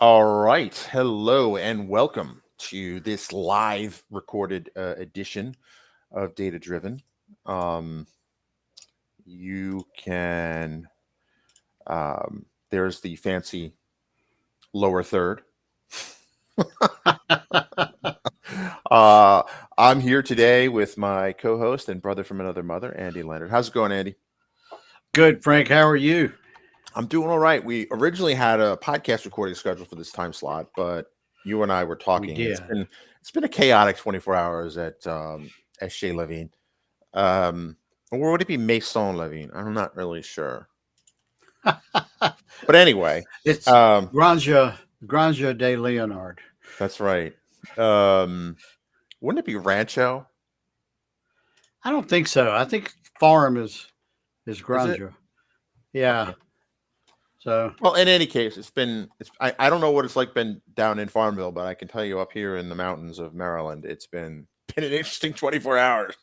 All right. Hello and welcome to this live recorded edition of Data Driven. Um, you can, there's the fancy lower third. uh, I'm here today with my co host and brother from another mother, Andy Leonard. How's it going, Andy? Good, Frank. How are you? I'm doing all right. We originally had a podcast recording scheduled for this time slot, but you and I were We talking. did. It's been a chaotic 24 hours at Chez Levine. Or would it be Maison Levine? I'm not really sure. But anyway, It's um, Granja de Leonard. that's right. Um, wouldn't it be Rancho? I don't think so. I think farm is Is it? Granja. Yeah. Okay. So Well, in any case, I don't know what it's like been down in Farmville, but I can tell you up here in the mountains of Maryland, it's been an interesting 24 hours.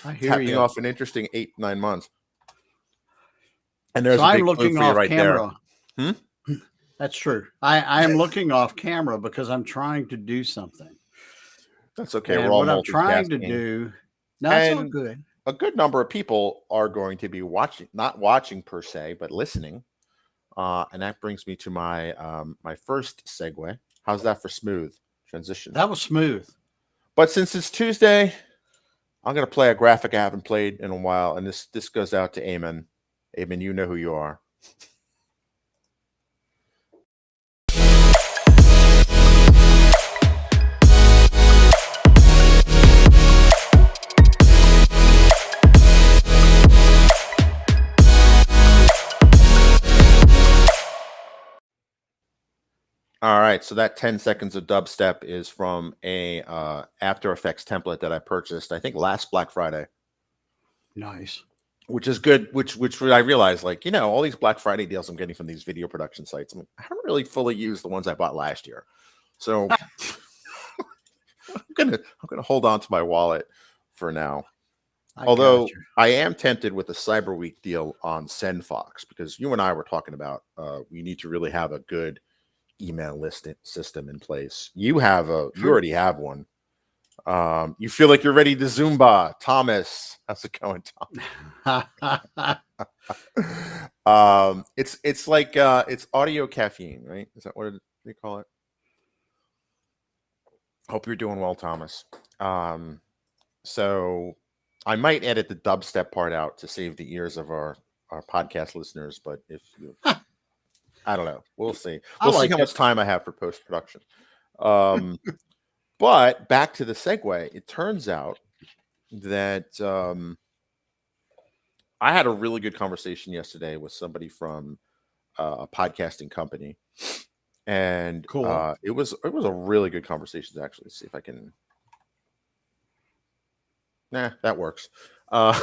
I hear Tapping you. off an interesting 8, 9 months. And there's So a I'm big clue looking for you off right there. camera. Hmm? That's true. I am looking off camera because I'm trying to do something. That's okay. We're And all what I'm trying to multitasking. do, no, it's all And good. a good number of people are going to be watching, not watching per se, but listening. And that brings me to my first segue. How's that for smooth transition? That was smooth. But since it's Tuesday, I'm gonna play a graphic I haven't played in a while, and this goes out to Eamon. Eamon, you know who you are. All right, so that 10 seconds of dubstep is from a After Effects template that I purchased, I think last Black Friday, Nice. which is good. Which I realized, like, all these Black Friday deals I'm getting from these video production sites, I haven't really fully used the ones I bought last year, so I'm gonna hold on to my wallet for now. I got Although you. I am tempted with the Cyber Week deal on SendFox because you and I were talking about we need to really have a good email list system in place. You True. already have one. You feel like you're ready to Zumba, Thomas. How's it going, Tom? It's like it's audio caffeine, right? Is that what they call it? Hope you're doing well, Thomas. So I might edit the dubstep part out to save the ears of our podcast listeners, but if you I don't know. We'll see. I We'll see how like it. much time I have for post production. Um, but back to the segue. It turns out that I had a really good conversation yesterday with somebody from a podcasting company, and Cool. it was a really good conversation. Actually, let's see if I can. Nah, that works. Uh,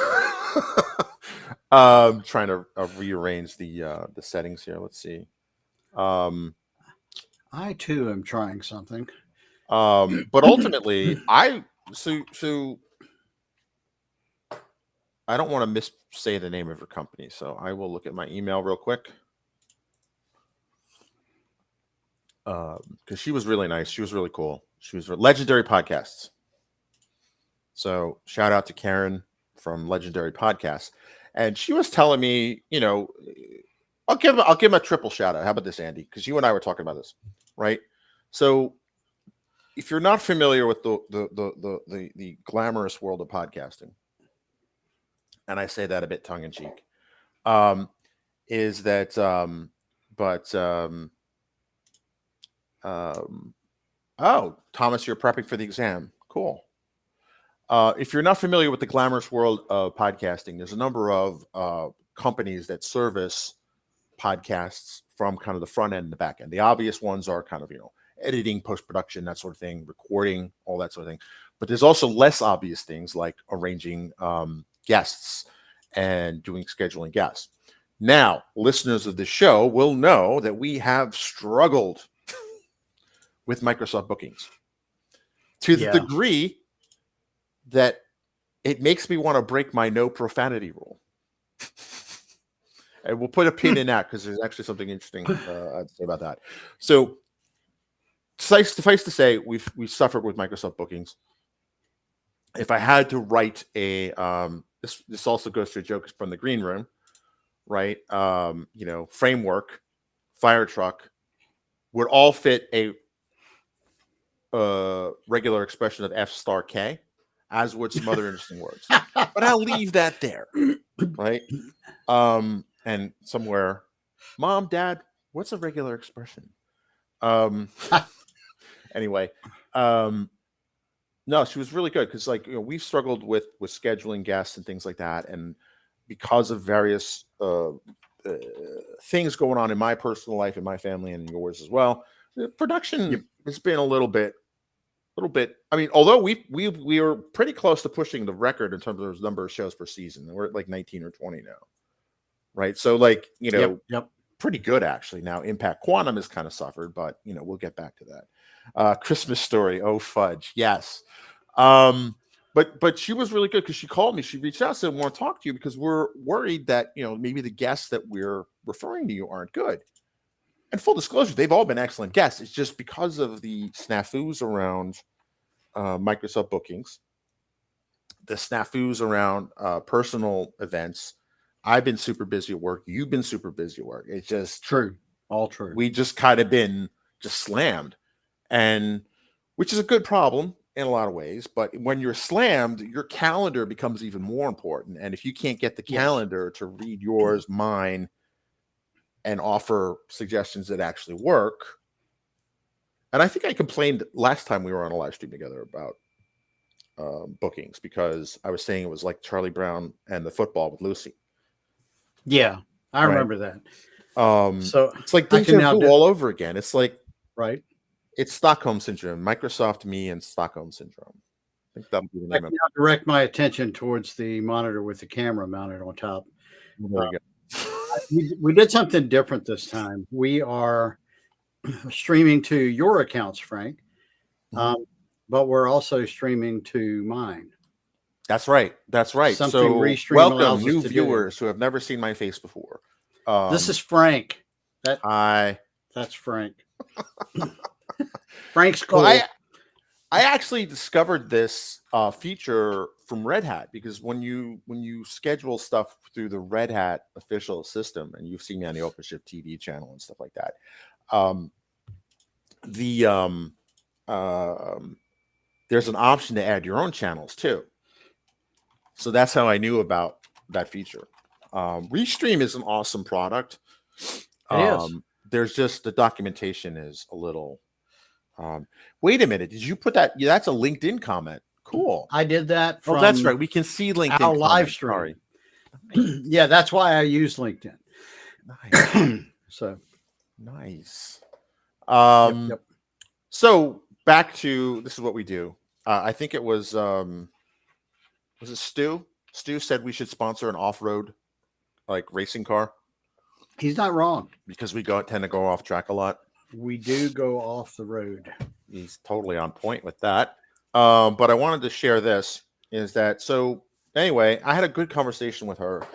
trying to rearrange the settings here. Let's see. Um, I too am trying something. but ultimately, so I don't want to missay the name of her company, so I will look at my email real quick. Because she was really nice. She was really cool. She was Legendary Podcasts. So shout out to Karen from Legendary Podcasts, and she was telling me, I'll give him a triple shout out. How about this, Andy? Because you and I were talking about this, right? So if you're not familiar with the glamorous world of podcasting, and I say that a bit tongue in cheek, um, is that but um, oh, Thomas, you're prepping for the exam. Cool. If you're not familiar with the glamorous world of podcasting, there's a number of companies that service podcasts from kind of the front end and the back end. The obvious ones are kind of, editing, post production, that sort of thing, recording, all that sort of thing. But there's also less obvious things like arranging guests and doing scheduling guests. Now, listeners of the show will know that we have struggled with Microsoft bookings to the Yeah. degree that it makes me want to break my no profanity rule. And we'll put a pin in that because there's actually something interesting I'd say about that. So suffice to say, we've suffered with Microsoft bookings. If I had to write a this also goes to a joke from the green room, right? Framework, fire truck would all fit a regular expression of F star K, as would some other interesting words. But I'll leave that there, right? And somewhere, Mom, Dad, what's a regular expression? Anyway, no, she was really good because, like, we've struggled with scheduling guests and things like that, and because of various things going on in my personal life, in my family, and yours as well, the production Yep. has been a little bit. I mean, although we are pretty close to pushing the record in terms of the number of shows per season. We're at like 19 or 20 now, right? So, like, Yep. pretty good actually. Now, Impact Quantum has kind of suffered, but we'll get back to that. Christmas Story, oh fudge, yes. But she was really good because she called me. She reached out and said, "I want to talk to you because we're worried that maybe the guests that we're referring to you aren't good." And full disclosure, they've all been excellent guests. It's just because of the snafus around Microsoft bookings, the snafus around personal events. I've been super busy at work. You've been super busy at work. It's just True. All true. we just kind of been just slammed, and which is a good problem in a lot of ways. But when you're slammed, your calendar becomes even more important. And if you can't get the Yes. calendar to read yours, mine, and offer suggestions that actually work. And I think I complained last time we were on a live stream together about bookings because I was saying it was like Charlie Brown and the football with Lucy. Yeah, I Right. remember that. So it's like I can deja now vu all over again. It's like right. it's Stockholm syndrome, Microsoft, me, and Stockholm syndrome. I think that'll be the I name can of now direct my attention towards the monitor with the camera mounted on top. it. There you go. We did something different this time. We are streaming to your accounts, Frank, but we're also streaming to mine. That's right. That's right. Something So Restream welcome, allows us new to do. viewers who have never seen my face before. This is Frank. Hi. That's Frank. Frank's cool. Well, I actually discovered this feature from Red Hat because when you schedule stuff through the Red Hat official system, and you've seen me on the OpenShift TV channel and stuff like that, there's an option to add your own channels too. So that's how I knew about that feature. Restream is an awesome product. It is. There's just the documentation is a little. Wait a minute. Did you put that? Yeah, that's a LinkedIn comment. Cool. I did that from that's right. We can see LinkedIn our live comments. stream. Sorry. Yeah, that's why I use LinkedIn. Nice. So nice. Yep. So back to this is what we do. I think it was it Stu? Stu said we should sponsor an off-road like racing car He's not wrong. because we tend to go off track a lot. We do go off the road. He's totally on point with that. But I wanted to share this is that so anyway, I had a good conversation with her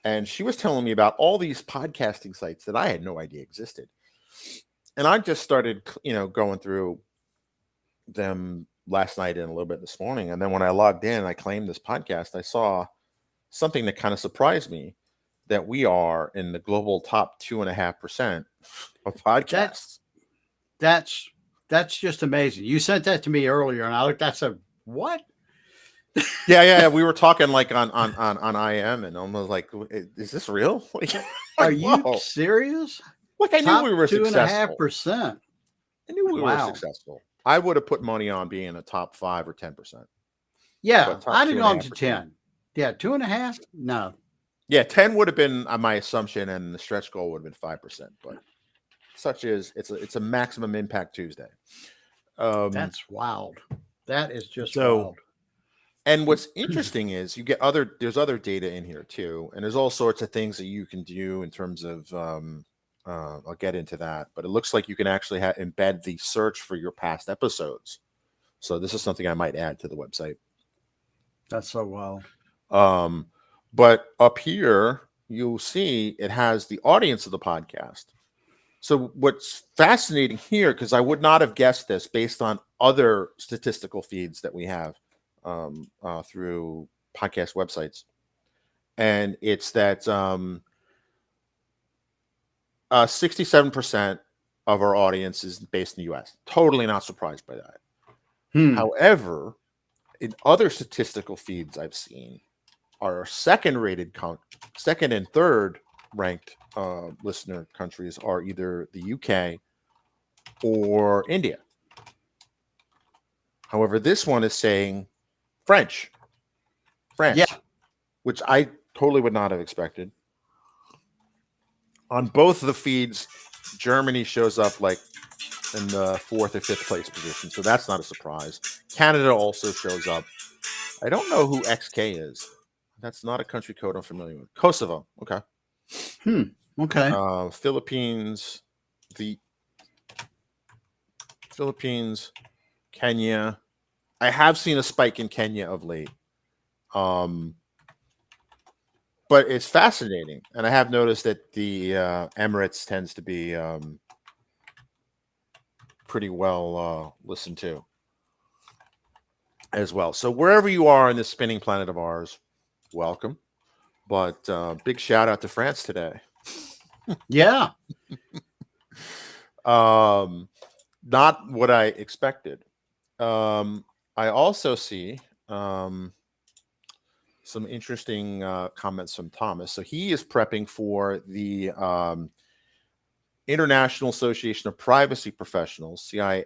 and she was telling me about all these podcasting sites that I had no idea existed. And I just started, going through them last night and a little bit this morning. And then when I logged in, I claimed this podcast, I saw something that kind of surprised me that we are in the global top 2.5% of podcasts. That's just amazing. You sent that to me earlier, and I looked. I said, "What?" Yeah. We were talking like on IM, and almost like, is this real? Like, Are you whoa. serious? Like I knew we were successful. 2.5%. I knew we were successful. I would have put money on being a top 5 or 10%. Yeah, I'd have gone to 10. Yeah, 2.5. No. Yeah, 10 would have been my assumption, and the stretch goal would have been 5%. But such is it's a maximum impact Tuesday. That's wild. That is just wild. And what's interesting is you get there's other data in here too, and there's all sorts of things that you can do in terms of I'll get into that, but it looks like you can actually embed the search for your past episodes. So this is something I might add to the website. That's so wild. But up here, you'll see it has the audience of the podcast. So what's fascinating here, because I would not have guessed this based on other statistical feeds that we have through podcast websites, and it's that 67% of our audience is based in the U.S. Totally not surprised by that. However, in other statistical feeds I've seen, our second and third ranked listener countries are either the UK or India. However, this one is saying France, Yeah. which I totally would not have expected. On both of the feeds, Germany shows up like in the 4th or 5th place position, so that's not a surprise. Canada also shows up. I don't know who XK is. That's not a country code I'm familiar with. Kosovo, okay. Okay. Philippines, Kenya. I have seen a spike in Kenya of late. But it's fascinating. And I have noticed that the Emirates tends to be pretty well listened to as well. So wherever you are in this spinning planet of ours, welcome. But big shout out to France today. Yeah. Not what I expected. I also see some interesting comments from Thomas. So he is prepping for the International Association of Privacy Professionals, CIPM,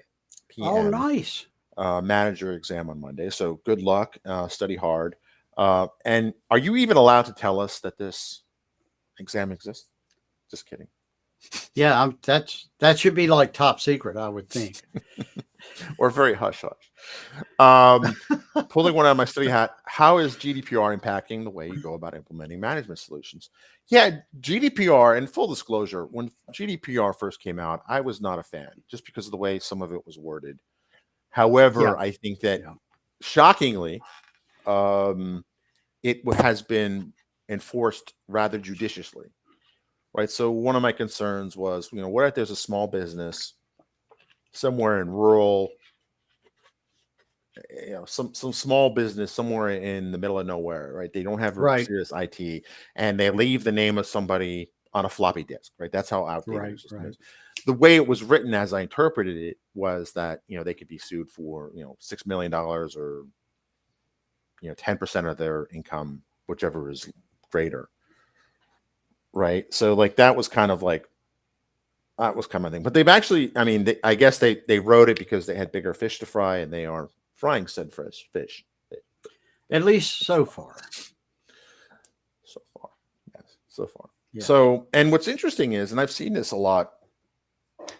Oh, nice. manager exam on Monday. So good luck, study hard. And are you even allowed to tell us that this exam exists? Just kidding. Yeah, that should be like top secret, I would think. Or very hush hush. Pulling one out of my study hat, how is GDPR impacting the way you go about implementing management solutions? Yeah, GDPR, and full disclosure, when GDPR first came out, I was not a fan just because of the way some of it was worded. However, I think that shockingly, it has been enforced rather judiciously, right? So one of my concerns was, what if there's a small business somewhere in rural, some small business somewhere in the middle of nowhere, right? They don't have serious IT, and they leave the name of somebody on a floppy disk, right? That's how outdated the system is. The way it was written, as I interpreted it, was that they could be sued for $6 million or 10% of their income, whichever is greater, right? So like that was kind of thing. But they've actually, I guess they wrote it because they had bigger fish to fry, and they are frying said fresh fish. At least so far. So far. Yes, so far. Yeah. So, and what's interesting is, and I've seen this a lot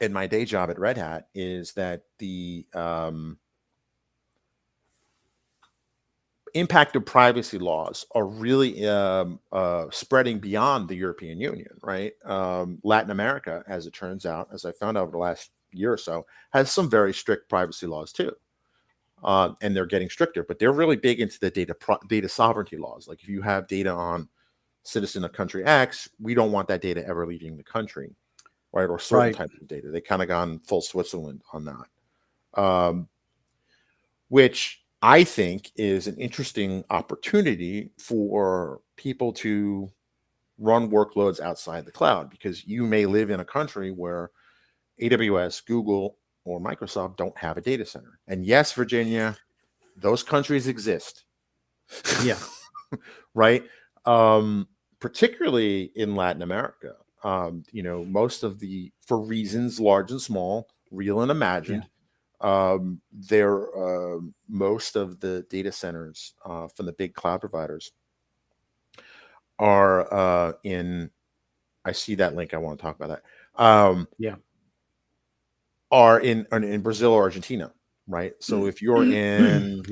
in my day job at Red Hat, is that the impact of privacy laws are really spreading beyond the European Union, right? Latin America, as it turns out, as I found out over the last year or so, has some very strict privacy laws too. And they're getting stricter, but they're really big into the data sovereignty laws. Like if you have data on citizen of country X, we don't want that data ever leaving the country, right? Or certain types of data. They kind of gone full Switzerland on that, which I think is an interesting opportunity for people to run workloads outside the cloud, because you may live in a country where AWS, Google, or Microsoft don't have a data center. And yes, Virginia, those countries exist. Yeah. Right. Particularly in Latin America, most of for reasons large and small, real and imagined, most of the data centers from the big cloud providers are I see that link. I want to talk about that. Are in Brazil or Argentina, right? So if you're in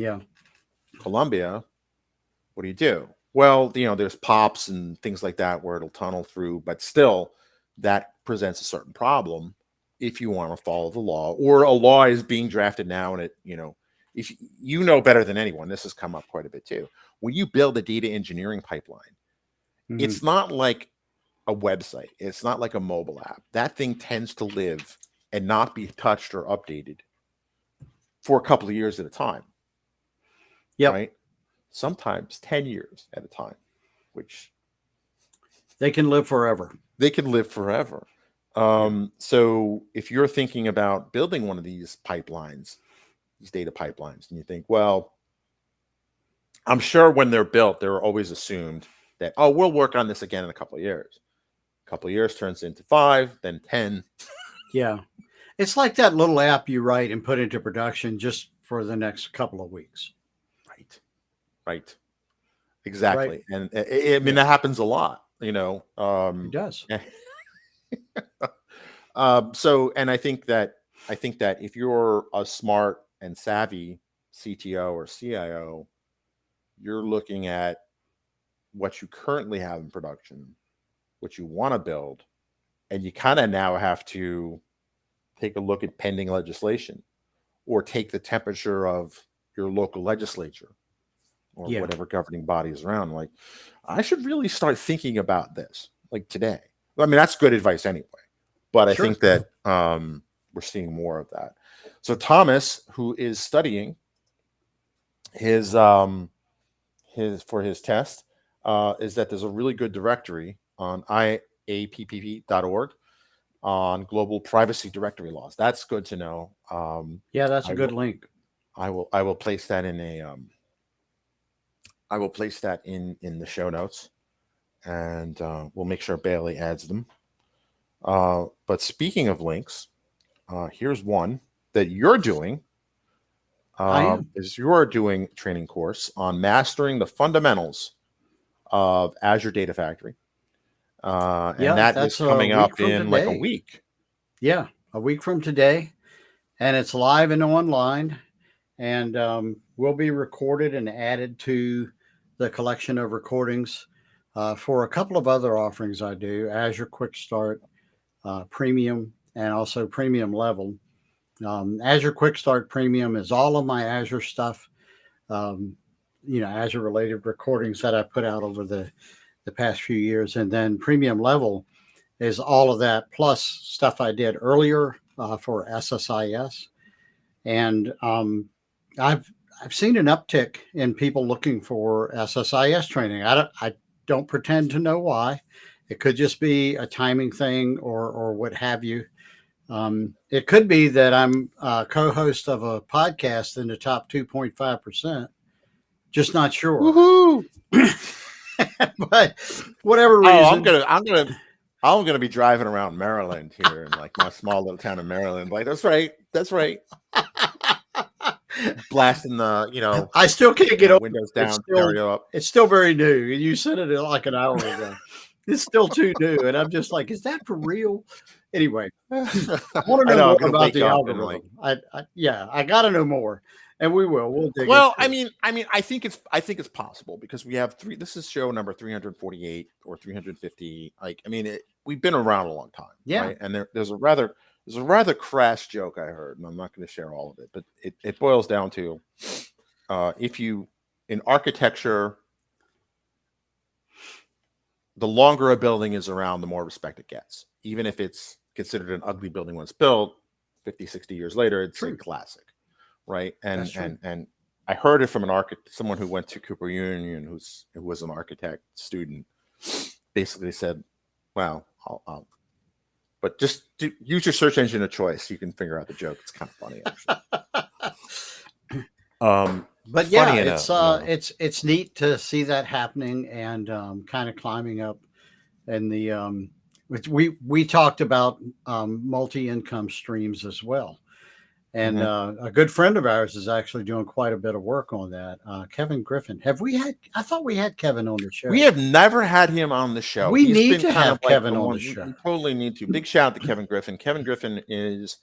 Colombia, what do? Well, there's POPs and things like that where it'll tunnel through, but still that presents a certain problem if you want to follow the law, or a law is being drafted now, and it, if better than anyone, this has come up quite a bit too. When you build a data engineering pipeline, Mhm. It's not like a website. It's not like a mobile app. That thing tends to live and not be touched or updated for a couple of years at a time, Yep. right? Sometimes 10 years at a time, which They can live forever. they can live forever. Yeah. So if you're thinking about building one of these pipelines, these data pipelines, and you think, well, I'm sure when they're built, they're always assumed that, oh, we'll work on this again in a couple of years. A couple of years turns into 5, then 10. Yeah. It's like that little app you write and put into production just for the next couple of weeks. Right. Right. Right. Exactly. And I mean, Yeah, that happens a lot, it does. So, and I think that if you're a smart and savvy CTO or CIO, you're looking at what you currently have in production, what you want to build, and you kind of now have to take a look at pending legislation or take the temperature of your local legislature or Yeah. whatever governing body is around. Like, I should really start thinking about this like today. I mean, that's good advice anyway, but I Sure. think that we're seeing more of that. So Thomas, who is studying his for his test, is that there's a really good directory on iappp.org on global privacy directory laws. That's good to know. Yeah, that's a I good will link. I will place that in a I will place that in the show notes, and we'll make sure Bailey adds them. But speaking of links, here's one that you're doing. I am. Is you're doing a training course on mastering the fundamentals of Azure Data Factory, and Yeah, that is that's a coming week up from in like a today. week. Yeah, a week from today. And it's live and online. And will be recorded and added to the collection of recordings for a couple of other offerings I do: Azure Quick Start, Premium, and also Premium Level. Azure Quick Start Premium is all of my Azure stuff, Azure related recordings that I put out over the past few years. And then Premium Level is all of that plus stuff I did earlier for SSIS. And I've seen an uptick in people looking for SSIS training. I don't pretend to know why. It could just be a timing thing or what have you. It could be that I'm a co-host of a podcast in the top 2.5%. Just not sure. Woohoo! But whatever Oh, reason, I'm gonna be driving around Maryland here in like my small little town of Maryland. Like, that's right, blasting the I still can't get over windows it. It's down, still stereo up. it's still very new. You said it like an hour ago. It's still too new, and I'm just like, is that for real? Anyway, I want to I know know I'm more gonna about wake the up and like. algorithm. I got to know more, and we will. We'll dig Well, into it. I think it's possible because we have three. This is show number 348 or 350. Like, I mean, we've been around a long time, Yeah, right? And there's a rather crass joke I heard, and I'm not going to share all of it, but it boils down to if you in architecture, the longer a building is around, the more respect it gets, even if it's considered an ugly building when it's built. 50, 60 years later, it's a true. classic, right? That's true. And I heard it from an architect, someone who went to Cooper Union, who was an architect student, basically said, "Well, but just use your search engine of choice. You can figure out the joke. It's kind of funny, actually." But Funny yeah, enough, it's neat to see that happening and kind of climbing up. And which we talked about multi-income streams as well. And Mhm. a good friend of ours is actually doing quite a bit of work on that. Kevin Griffin. Have we had? I thought we had Kevin on the We show. have never had him on the show. We He's need been to kind of have like Kevin the on the one show. we totally need to. Big shout out to Kevin Griffin. Kevin Griffin is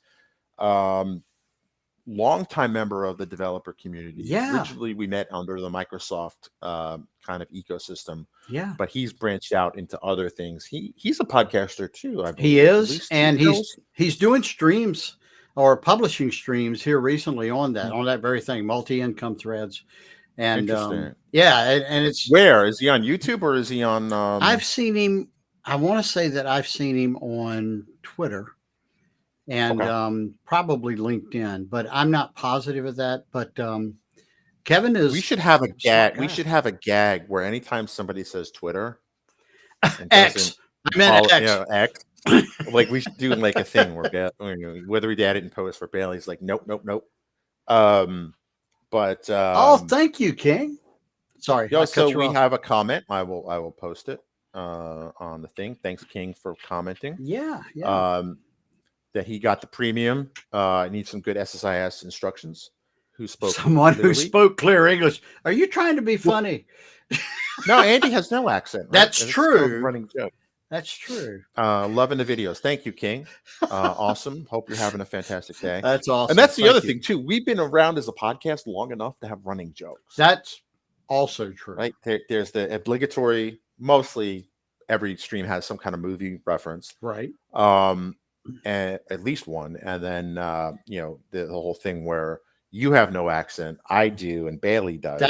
longtime member of the developer community. Yeah, Originally, we met under the Microsoft kind of ecosystem, yeah, but he's branched out into other things. He's a podcaster too, I he believe. At is, least two and shows. he's doing streams or publishing streams here recently on that very thing, multi-income threads. And Interesting. yeah, and it's Where is he on YouTube or is he on? I've seen him. I want to say that I've seen him on Twitter and Okay. probably LinkedIn, but I'm not positive of that. But Kevin We is should have a a smart gag. We guy. should have a gag where anytime somebody says Twitter and doesn't X. I meant follow, X. X, like we should do like a thing where whether we add it in post for Bailey's like nope, nope, nope. Um, but Oh, thank you, King. Sorry, I so cut you we off. have a comment. I will post it on the thing. Thanks, King, for commenting. Yeah, yeah. That he got the premium. Needs some good SSIS instructions. Who spoke Someone who clearly? spoke clear English. Are you trying to be Well, funny? no, Andy has no accent, right? That's And it's kind of a true. running joke. That's true. Loving the videos. Thank you, King. Awesome. Hope you're having a fantastic day. That's awesome. And that's the Thank other you. thing too. We've been around as a podcast long enough to have running jokes. That's also true. Right. There's the obligatory. Mostly every stream has some kind of movie reference. Right. And at least one. And then the whole thing where you have no accent, I do, and Bailey does.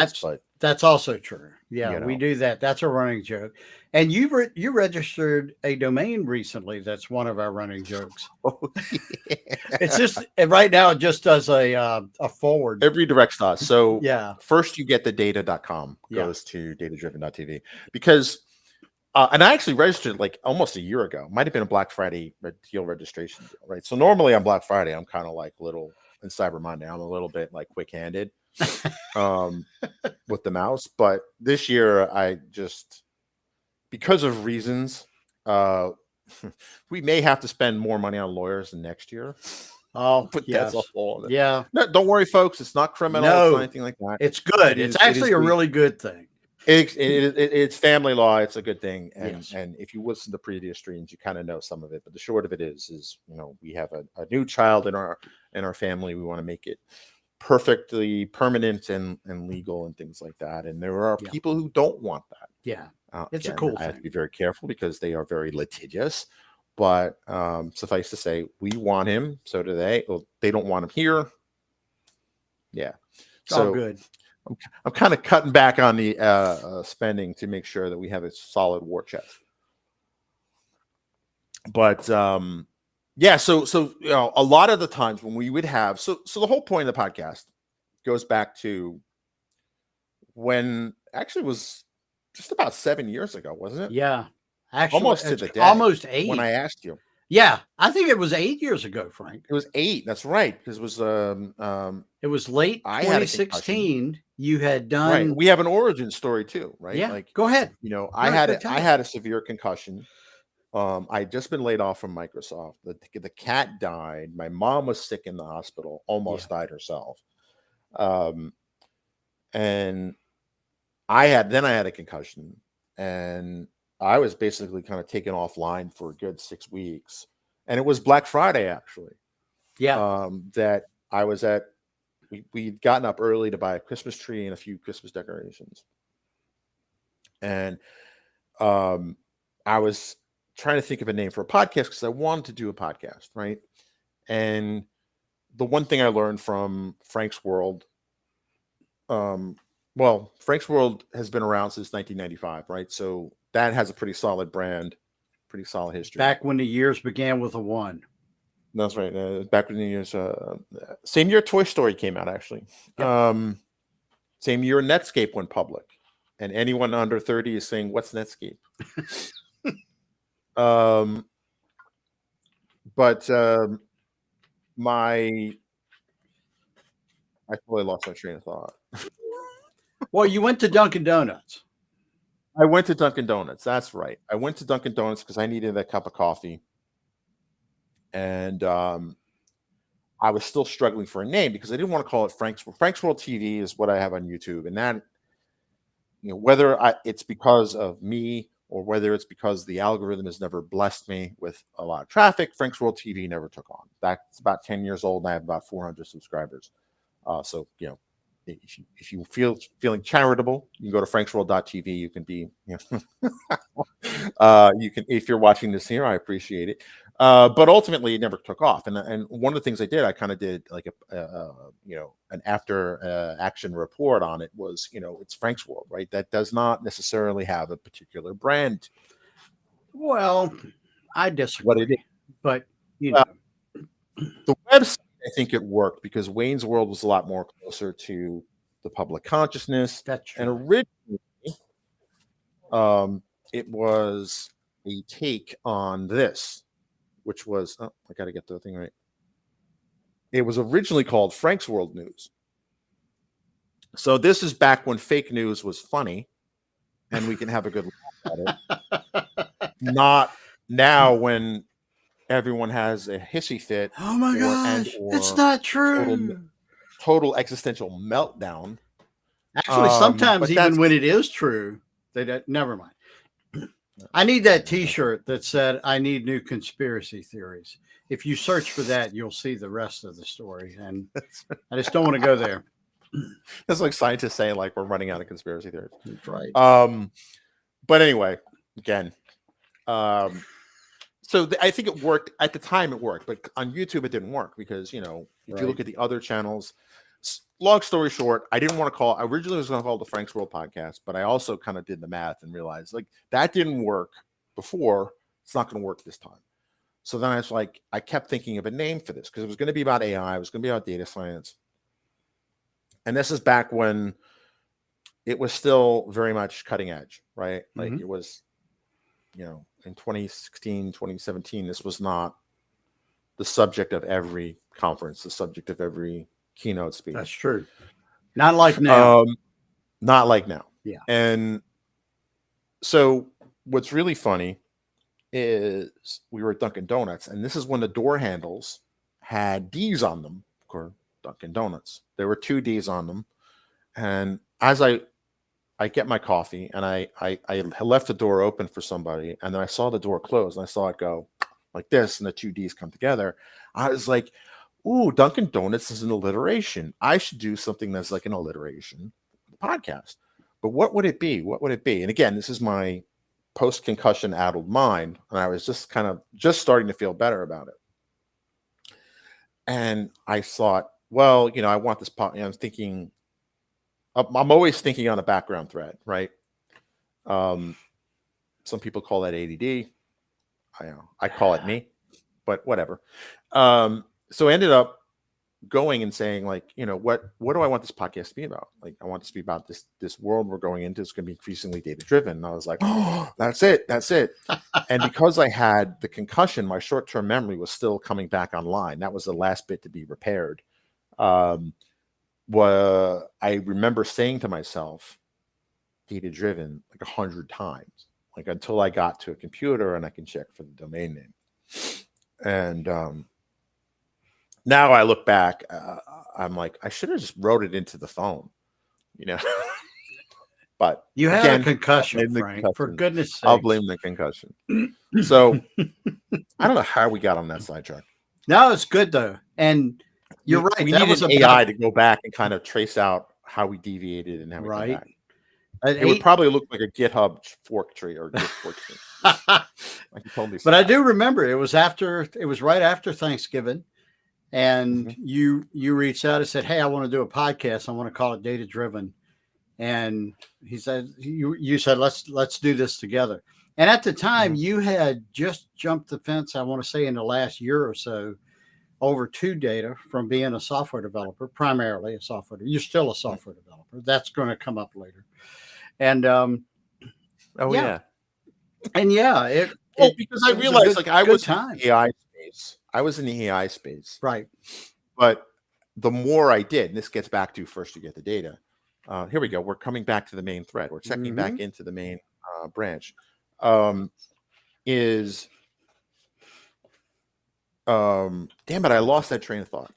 That's also true. Yeah, we know. do that. That's a running joke. And you registered a domain recently. That's one of our running jokes. Oh, yeah. It's just right now it just does a forward. It redirects us. So yeah. First you get the data.com goes to datadriven.tv because and I actually registered like almost a year ago. Might have been a Black Friday deal registration deal, right? So normally on Black Friday, I'm kind of like little in Cyber Monday, I'm a little bit like quick-handed with the mouse. But this year I just, because of reasons, we may have to spend more money on lawyers than next year. Oh, but yes. that's a whole. Yeah. No, don't worry, folks. It's not criminal. No, it's not anything like that. It's good. It's actually a really good thing. It's family law. It's a good thing. And Yes. and if you listen to previous streams, you kind of know some of it. But the short of it is we have a new child in our family. We want to make it perfectly permanent and legal and things like that. And there are people who don't want that. Yeah. It's Again, a cool I have thing. to be very careful because they are very litigious. But suffice to say, we want him. So do they. Well, they don't want him here. Yeah. So good. I'm kind of cutting back on the spending to make sure that we have a solid war chest. But so a lot of the times when we would have so the whole point of the podcast goes back to when actually was just about 7 years ago, wasn't it? Yeah. Actually, almost to the day. Almost 8. When I asked you. Yeah, I think it was 8 years ago, Frank. It was 8. That's right. Because it was it was late 2016. You had done. Right. We have an origin story too, right? Yeah. Like, go ahead. I had a severe concussion. I had just been laid off from Microsoft. The cat died. My mom was sick in the hospital, almost died herself. And I had a concussion, and I was basically kind of taken offline for a good 6 weeks. And it was Black Friday, actually. Yeah. That I was at. We'd gotten up early to buy a Christmas tree and a few Christmas decorations. And I was trying to think of a name for a podcast because I wanted to do a podcast, right? And the one thing I learned from Frank's World, Frank's World has been around since 1995, right? So that has a pretty solid brand, pretty solid history. Back when the years began with a 1. That's right. Back when the years, same year Toy Story came out, actually. Yep. Same year Netscape went public. And anyone under 30 is saying, what's Netscape? I totally lost my train of thought. Well, you went to Dunkin' Donuts. I went to Dunkin' Donuts. That's right. I went to Dunkin' Donuts because I needed that cup of coffee. And I was still struggling for a name because I didn't want to call it Frank's World. Frank's World TV is what I have on YouTube. And that, whether it's because of me or whether it's because the algorithm has never blessed me with a lot of traffic, Frank's World TV never took on. That's about 10 years old, and I have about 400 subscribers. So, if you feeling charitable, you can go to franksworld.tv. You can be, you can, if you're watching this here, I appreciate it. But ultimately, it never took off. And one of the things I did, I kind of did like an after action report on it. Was it's Frank's World, right? That does not necessarily have a particular brand. Well, I What it disagree, is. but you Well, know, the website, I think it worked because Wayne's World was a lot more closer to the public consciousness. that's And true. originally, um, it was a take on this, which was, oh, I got to get the thing right. It was originally called Frank's World News. So this is back when fake news was funny and we can have a good laugh at it. Not now when everyone has a hissy fit Oh my gosh, it's or not total true. total existential meltdown. Actually, sometimes But even that's when it is true, they don't, never mind. I need that T-shirt that said, "I need new conspiracy theories." If you search for that, you'll see the rest of the story, and I just don't want to go there. that's like scientists saying like we're running out of conspiracy theories. That's right. But anyway, again, um, so I think it worked at the time. It worked, but on YouTube it didn't work because if you Right. look at the other channels. Long story short, I didn't want to call. I originally was going to call it the Frank's World Podcast, but I also kind of did the math and realized like that didn't work before. It's not going to work this time. So then I was like, I kept thinking of a name for this because it was going to be about AI. It was going to be about data science. And this is back when it was still very much cutting edge, right? Like Mhm. it was, in 2016, 2017, this was not the subject of every conference, the subject of every keynote speech. That's true. Not like now. Not like now. Yeah. And so what's really funny is we were at Dunkin' Donuts, and this is when the door handles had D's on them. Of course, Dunkin' Donuts. There were two D's on them. And as I get my coffee and I left the door open for somebody, and then I saw the door close and I saw it go like this, and the two D's come together. I was like, ooh, Dunkin' Donuts is an alliteration. I should do something that's like an alliteration podcast. But what would it be? What would it be? And again, this is my post-concussion addled mind, and I was just kind of just starting to feel better about it. And I thought, well, I want this pod. I'm thinking, I'm always thinking on a background thread, right? Some people call that ADD. I call it me, but whatever. So I ended up going and saying like, what do I want this podcast to be about? Like, I want it to be about this world we're going into. It's going to be increasingly data driven. And I was like, oh, that's it. And because I had the concussion, my short-term memory was still coming back online. That was the last bit to be repaired. I remember saying to myself, data driven like 100 times, like until I got to a computer and I can check for the domain name. And now I look back, I'm like, I should have just wrote it into the phone, But You had again, a concussion, blame the Frank. For concussion. goodness sakes. I'll blame the concussion. So I don't know how we got on that sidetrack. No, it's good though, and you're right. We That needed was an about AI to go back and kind of trace out how we deviated and how we come right. back. At It would eight, probably look like a GitHub fork tree or Git fork tree. Like you told me. but I do remember it was right after Thanksgiving, and Mhm. you reached out and said, "Hey, I want to do a podcast. I want to call it Data Driven." And he said, "You said let's do this together." And at the time, Mhm. you had just jumped the fence. I want to say in the last year or so over to data from being a software developer, primarily a software. You're still a software developer. That's going to come up later. And Oh yeah, yeah. and yeah, Well, because I it was a realized like I good was in time. the AI space. I was in the AI space. Right. But the more I did, and this gets back to first you get the data. Here we go. We're coming back to the main thread. We're checking Mm-hmm. back into the main branch. Is damn it, I lost that train of thought.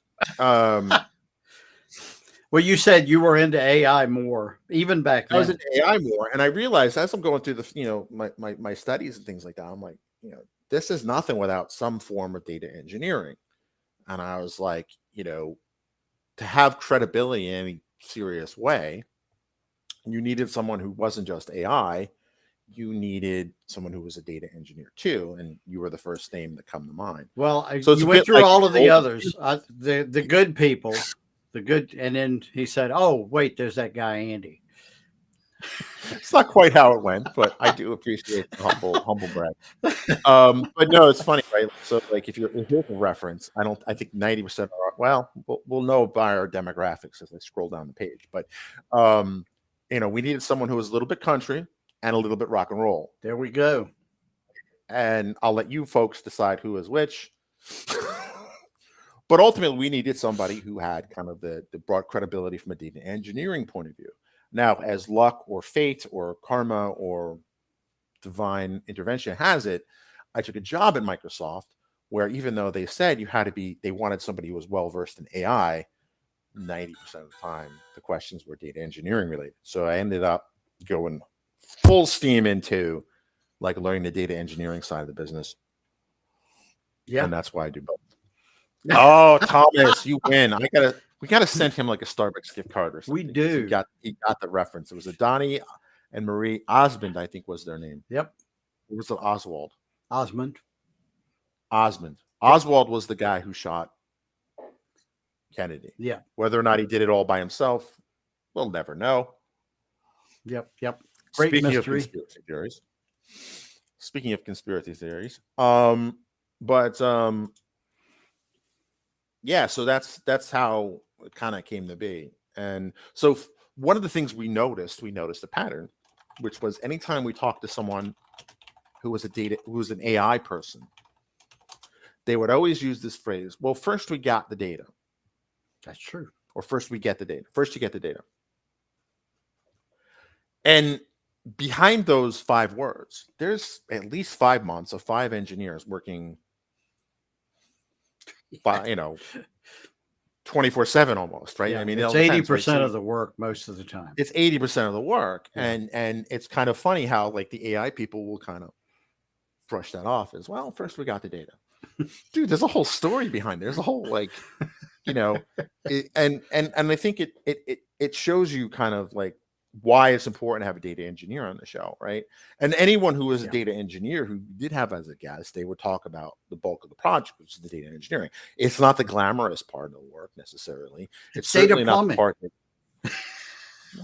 Well, you said you were into AI more, even back I was then. into AI more, and I realized as I'm going through the my studies and things like that, I'm like, this is nothing without some form of data engineering. And I was like, to have credibility in any serious way, you needed someone who wasn't just AI, you needed someone who was a data engineer too, and you were the first name that come to mind. Well, So it's you a went bit through like all of the old- others, the good people, the good, and then he said, "Oh, wait, there's that guy Andy." It's not quite how it went, but I do appreciate the humble brag. But no, it's funny, right? So, like, if here's a reference, I think 90% are, we'll know by our demographics as I scroll down the page. But, we needed someone who was a little bit country and a little bit rock and roll. There we go. And I'll let you folks decide who is which. But ultimately, we needed somebody who had kind of the broad credibility from a data engineering point of view. Now, as luck or fate or karma or divine intervention has it, I took a job at Microsoft where even though they said they wanted somebody who was well versed in AI, 90% of the time the questions were data engineering related. So I ended up going full steam into like learning the data engineering side of the business. Yeah. And that's why I do both. Oh, Thomas, you win. We gotta send him like a Starbucks gift card or something. We do. He got the reference. It was a Donnie and Marie Osmond, I think was their name. Yep. It was Oswald. Osmond. Oswald was the guy who shot Kennedy. Yeah. Whether or not he did it all by himself, we'll never know. Yep. Great Speaking mystery. Of conspiracy theories. Yeah, so that's how it kind of came to be. And so one of the things we noticed a pattern, which was anytime we talked to someone who was an AI person, they would always use this phrase, well, first we got the data. That's true. Or first we get the data. First you get the data. And behind those 5 words, there's at least 5 months of 5 engineers working 24/7 almost, right? Yeah, I mean, it's it depends, 80% right? of the work most of the time. It's 80% of the work. Yeah. And it's kind of funny how like the AI people will kind of brush that off as well. First we got the data. Dude, there's a whole story behind it. There's a whole like, and I think it shows you kind of like why it's important to have a data engineer on the show, right? And anyone who is a data engineer who did have as a guest, they would talk about the bulk of the project, which is the data engineering. It's not the glamorous part of the work necessarily. It's certainly not the part that,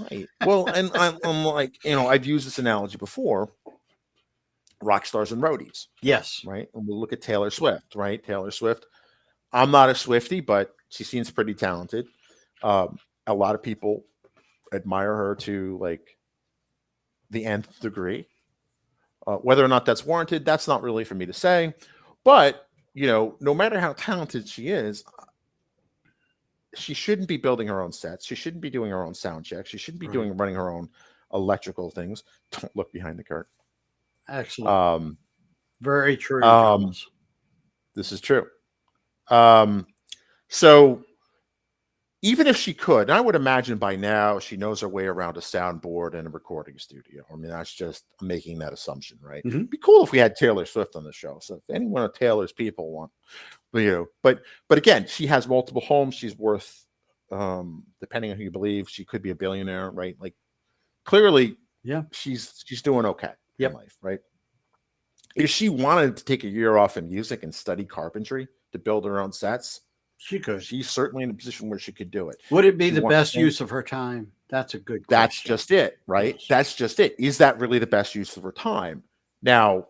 right. Well, and I'm like, I've used this analogy before. Rock stars and roadies. Yes. Right. And we'll look at Taylor Swift, right? Taylor Swift. I'm not a Swiftie, but she seems pretty talented. A lot of people admire her to like the nth degree. Whether or not that's warranted, that's not really for me to say. But, no matter how talented she is, she shouldn't be building her own sets. She shouldn't be doing her own sound checks. She shouldn't be running her own electrical things. Don't look behind the curtain. Excellent. Very true. Thomas. This is true. So even if she could, I would imagine by now she knows her way around a soundboard and a recording studio. I mean, that's just making that assumption, right? Mm-hmm. It'd be cool if we had Taylor Swift on the show. So if anyone of Taylor's people want, but again, she has multiple homes. She's worth, depending on who you believe, she could be a billionaire, right? Like clearly, she's doing okay in life, right? If she wanted to take a year off in music and study carpentry to build her own sets, she could. She's certainly in a position where she could do it. Would it be the best use of her time? That's a good question. That's just it, right? Yes. That's just it. Is that really the best use of her time? Now,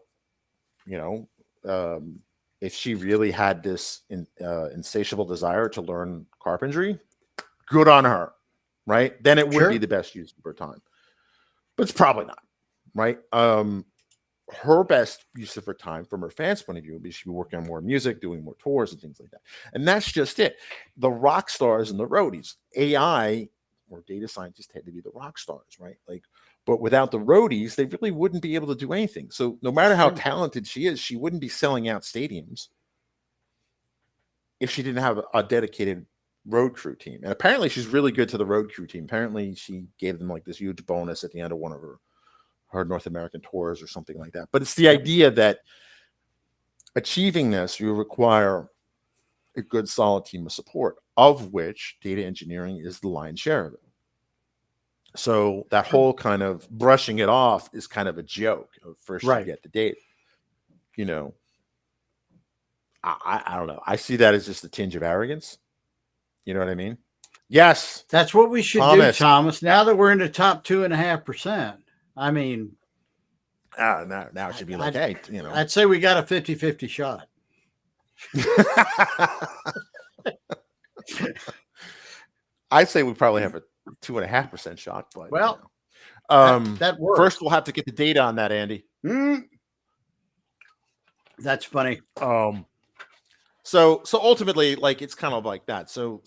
if she really had this insatiable desire to learn carpentry, good on her, right? Then it would be the best use of her time. But it's probably not, right? Her best use of her time from her fans' point of view would be she'd be working on more music, doing more tours and things like that. And that's just it. The rock stars and the roadies, AI or data scientists tend to be the rock stars, right? Like, but without the roadies, they really wouldn't be able to do anything. So no matter how talented she is, she wouldn't be selling out stadiums if she didn't have a dedicated road crew team. And apparently she's really good to the road crew team. Apparently she gave them like this huge bonus at the end of one of her North American tours or something like that. But it's the idea that achieving this, you require a good, solid team of support, of which data engineering is the lion's share of it. So that whole kind of brushing it off is kind of a joke. First, you Right. get the data. You know, I don't know. I see that as just a tinge of arrogance. You know what I mean? Yes, That's what we should do, Thomas. Thomas. Now that we're in the top 2.5%, I mean, Now it should be like, hey, you know. I'd say we got a 50-50 shot. I'd say we probably have a 2.5% shot, but Well, you know. that works. First, we'll have to get the data on that, Andy. That's funny. So ultimately, like, it's kind of like that. So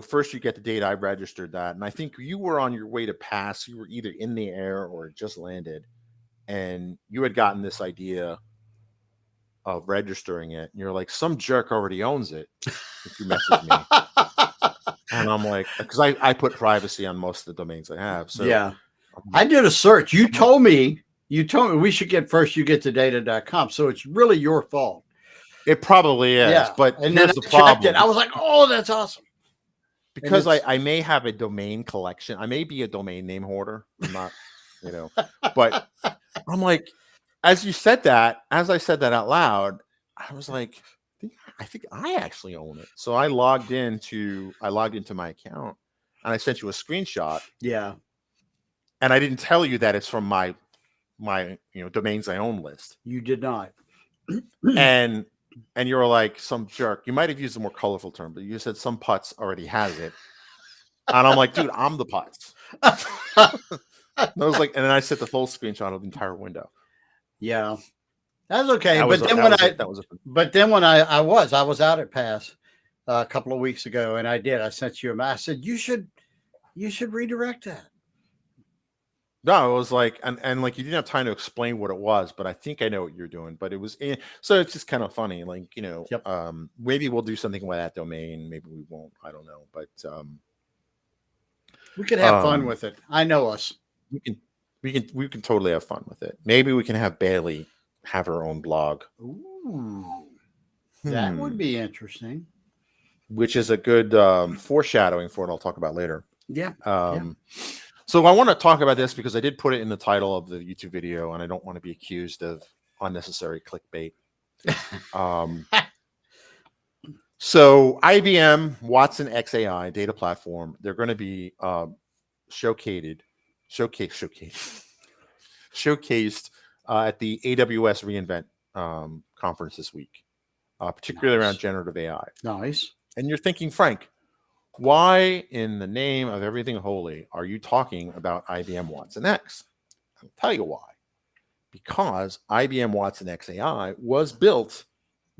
first you get the data. I registered that, and I think you were on your way to pass. You were either in the air or just landed, and you had gotten this idea of registering it, and you're like, some jerk already owns it. If you message me, and I'm like, because I put privacy on most of the domains I have. So yeah, I did a search. You told me we should get first. You get to data.com. So it's really your fault. It probably is, Yeah. but and here's then the problem. I was like, oh, that's awesome. Because I may have a domain collection. I may be a domain name hoarder. I'm not, you know, but I'm like, as I said that out loud, I was like, I think I actually own it. So I logged into my account and I sent you a screenshot. Yeah. And I didn't tell you that it's from my domains I own list. You did not. And you were like, some jerk. You might have used a more colorful term, but you said some putz already has it. And I'm like, dude, I'm the putz. And I was like, and then I sent the full screenshot of the entire window. Yeah, that's okay. But then when I was out at Pass a couple of weeks ago, and I sent you a message. I said you should redirect that. No, it was like, and like, you didn't have time to explain what it was, but I think I know what you're doing. But it was so it's just kind of funny, like, Yep. Maybe we'll do something with that domain, maybe we won't. I don't know, but we could have fun with it. I know us. We can totally have fun with it. Maybe we can have Bailey have her own blog. Ooh, that would be interesting. Which is a good foreshadowing for what I'll talk about later. Yeah. So I want to talk about this because I did put it in the title of the YouTube video, and I don't want to be accused of unnecessary clickbait. So IBM WatsonX AI data platform, they're going to be showcased at the AWS reInvent conference this week, particularly around generative AI. Nice. And you're thinking, Frank, why in the name of everything holy are you talking about IBM WatsonX? I'll tell you why. Because IBM WatsonX AI was built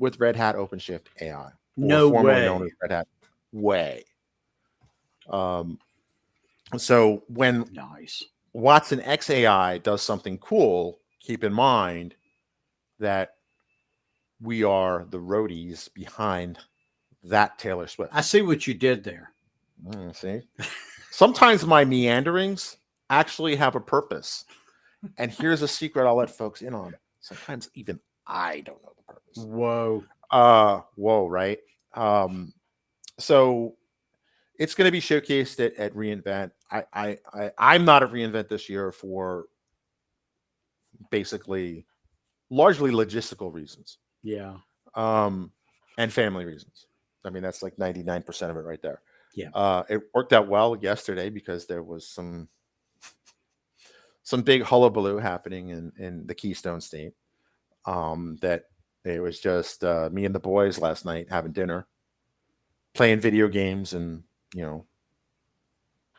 with Red Hat OpenShift AI. No formerly way. known as Red Hat Way. So when WatsonX AI does something cool, keep in mind that we are the roadies behind that Taylor Swift. I see what you did there. See, sometimes my meanderings actually have a purpose. And here's a secret I'll let folks in on. Sometimes even I don't know the purpose. Whoa, right? So it's going to be showcased at reInvent. I'm not at reInvent this year for basically largely logistical reasons. Yeah. And family reasons. I mean, that's like 99% of it right there. Yeah. It worked out well yesterday because there was some big hullabaloo happening in the Keystone State. That it was just me and the boys last night having dinner, playing video games, and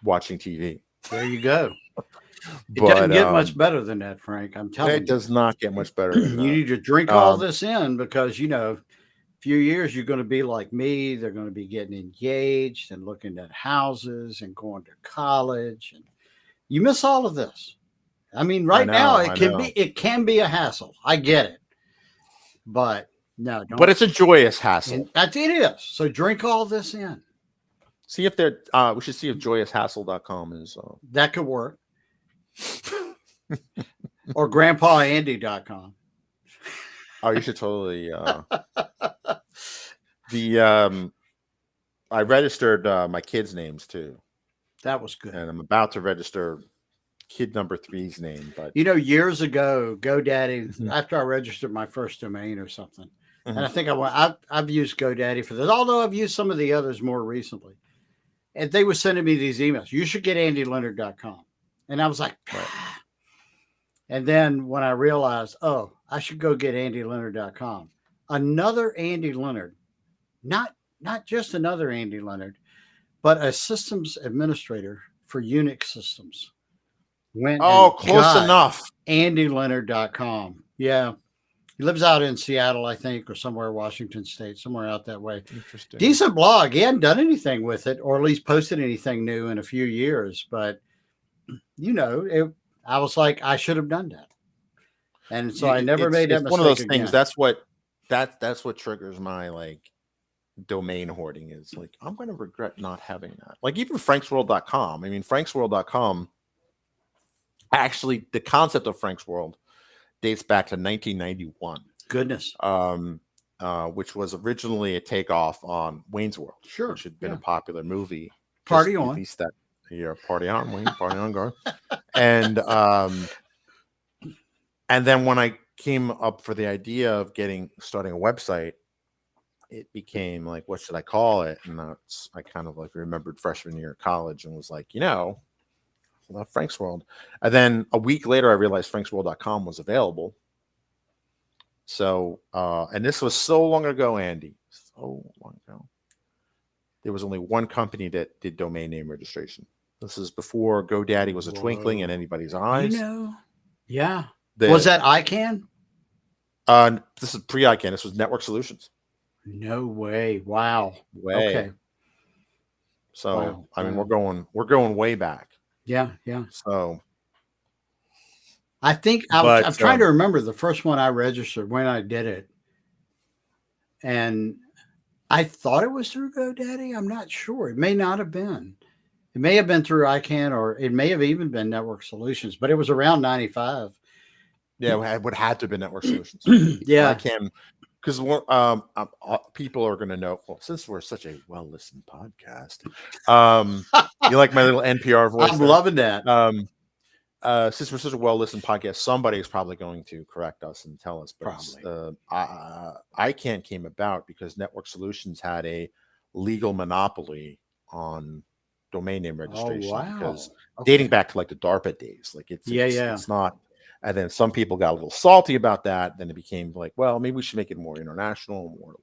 watching TV. There you go. It doesn't get much better than that, Frank. I'm telling you. It does not get much better than that. You need to drink all this in because, a few years you're going to be like me. They're going to be getting engaged and looking at houses and going to college. And you miss all of this. I mean, now it can be a hassle. I get it. But no. But it's a joyous hassle. It is. So drink all this in. See if they're we should see if joyoushassle.com is that could work. Or grandpaandy.com. Oh, you should totally I registered my kids' names too. That was good. and I'm about to register kid number 3's name, but Years ago, GoDaddy, Mhm. after I registered my first domain or something, and I Mhm. think I've used GoDaddy for this, although I've used some of the others more recently. And they were sending me these emails. You should get andyleonard.com. And I was like, Right. ah. And then when I realized, oh, I should go get andyleonard.com. Another Andy Leonard, not just another Andy Leonard, but a systems administrator for Unix systems went Oh, and close got enough. andyleonard.com. Yeah. He lives out in Seattle, I think, or somewhere, Washington State, somewhere out that way. Interesting. Decent blog. He hadn't done anything with it, or at least posted anything new in a few years. But, I was like, I should have done that. And so I never made that It's one of those mistake things. again. That's what triggers my like domain hoarding is like, I'm going to regret not having that. Like even franksworld.com. I mean, franksworld.com, actually, the concept of Frank's World dates back to 1991. Goodness. Which was originally a takeoff on Wayne's World, Sure. which had been a popular movie. Party At on. least that year. Party on, Wayne. Party on, Gar. And then when I came up for the idea of starting a website, it became like, what should I call it? And I kind of like remembered freshman year of college and was like, Frank's World. And then a week later, I realized franksworld.com was available. So, and this was so long ago, Andy, so long ago. There was only one company that did domain name registration. This is before GoDaddy was a twinkling in anybody's eyes. Yeah. Was that ICANN? This is pre-ICANN. This was Network Solutions. No way. Wow. Okay. So, wow. I mean, we're going way back. Yeah. So, I think I'm trying to remember the first one I registered when I did it. And I thought it was through GoDaddy. I'm not sure. It may not have been. It may have been through ICANN, or it may have even been Network Solutions, but it was around 95. Yeah, it would have to have been Network Solutions. Yeah. ICANN, because people are going to know, well, since we're such a well-listened podcast, you like my little NPR voice? I'm loving that. Since we're such a well-listened podcast, somebody is probably going to correct us and tell us. But ICANN came about because Network Solutions had a legal monopoly on domain name registration. Oh, wow. Because dating back to like the DARPA days, like it's not. And then some people got a little salty about that. Then it became like, well, maybe we should make it more international, more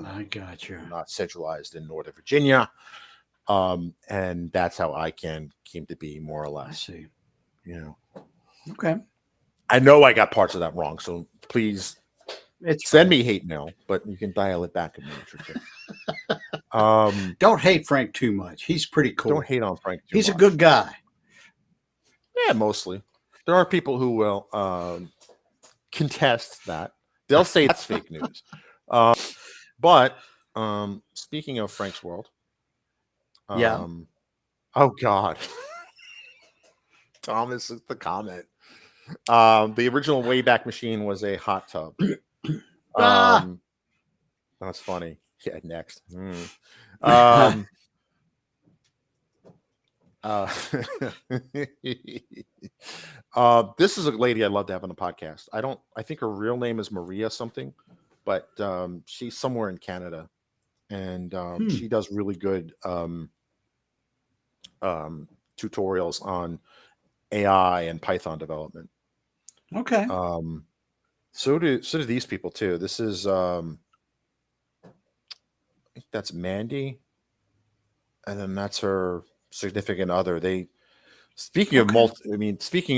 I got you. Not centralized in Northern Virginia. And that's how ICANN came to be, more or less. I see. Okay. I know I got parts of that wrong, so please send me hate mail, but you can dial it back a minute. Don't hate Frank too much. He's pretty cool. Don't hate on Frank too much. He's a good guy. Yeah, mostly. There are people who will contest that. They'll say that's fake news. But speaking of Frank's World, oh God. Thomas is the comment. The original Wayback Machine was a hot tub. That's funny. Yeah, next. This is a lady I'd love to have on the podcast. I think her real name is Maria something, but she's somewhere in Canada, and she does really good tutorials on AI and Python development. Okay. So do these people too. This is I think that's Mandy, and then that's her significant other. Speaking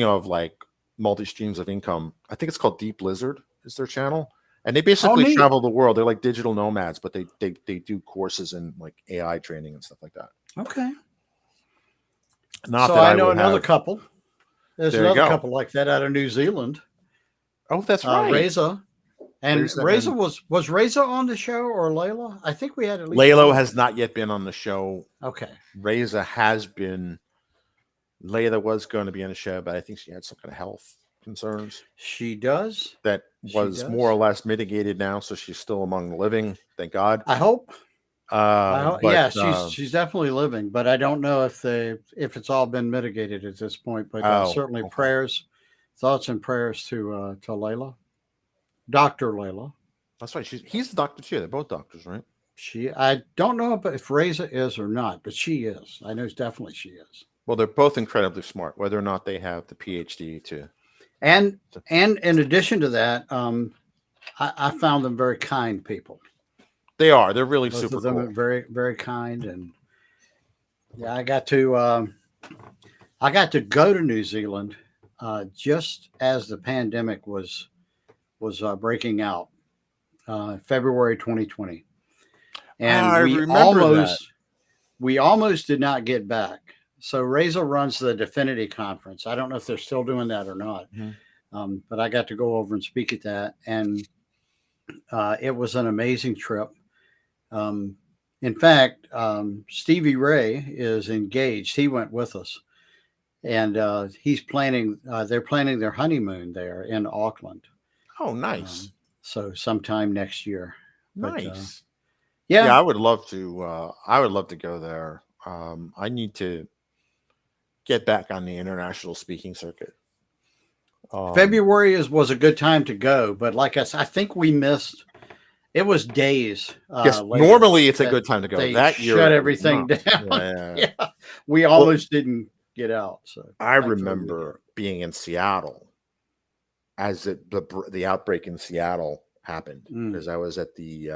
of like multi streams of income, I think it's called Deep Lizard is their channel, and they basically travel the world. They're like digital nomads, but they do courses in like AI training and stuff like that. Okay. Not so that I know another couple. There's another couple like that out of New Zealand. Oh, that's right. Reza. And Reza was Reza on the show, or Layla? I think we had at least Layla has not yet been on the show. Okay. Reza has been. Layla was going to be on the show, but I think she had some kind of health concerns. She does. That was more or less mitigated now, so she's still among the living. Thank God. I hope. But Yeah, she's definitely living, but I don't know if it's all been mitigated at this point. But oh, certainly okay. thoughts and prayers to Layla, Dr. Layla. That's right. He's the doctor too. They're both doctors, right? I don't know if Reza is or not, but she is. I know definitely she is. Well, they're both incredibly smart, whether or not they have the PhD to. And in addition to that, I found them very kind people. They are. They're really Both super of them cool. are very very kind, and yeah, I got to go to New Zealand just as the pandemic was breaking out, February 2020, and I remember that. we almost did not get back. So Reza runs the Definity conference. I don't know if they're still doing that or not, Mhm. but I got to go over and speak at that, and it was an amazing trip. Um, in fact, Stevie Ray is engaged. He went with us, and he's planning. They're planning their honeymoon there in Auckland. Oh, Um, nice, so sometime next year. But nice. Yeah, yeah, I would love to. I would love to go there. I need to get back on the international speaking circuit. February was a good time to go. But like I said, I think we missed. It was days Yes, later normally it's a that good time to go. they That year shut it was everything not. down. Yeah. Yeah, we Well, almost didn't get out. So I thankfully we did. remember being in Seattle as the outbreak in Seattle happened Mm, because I was at the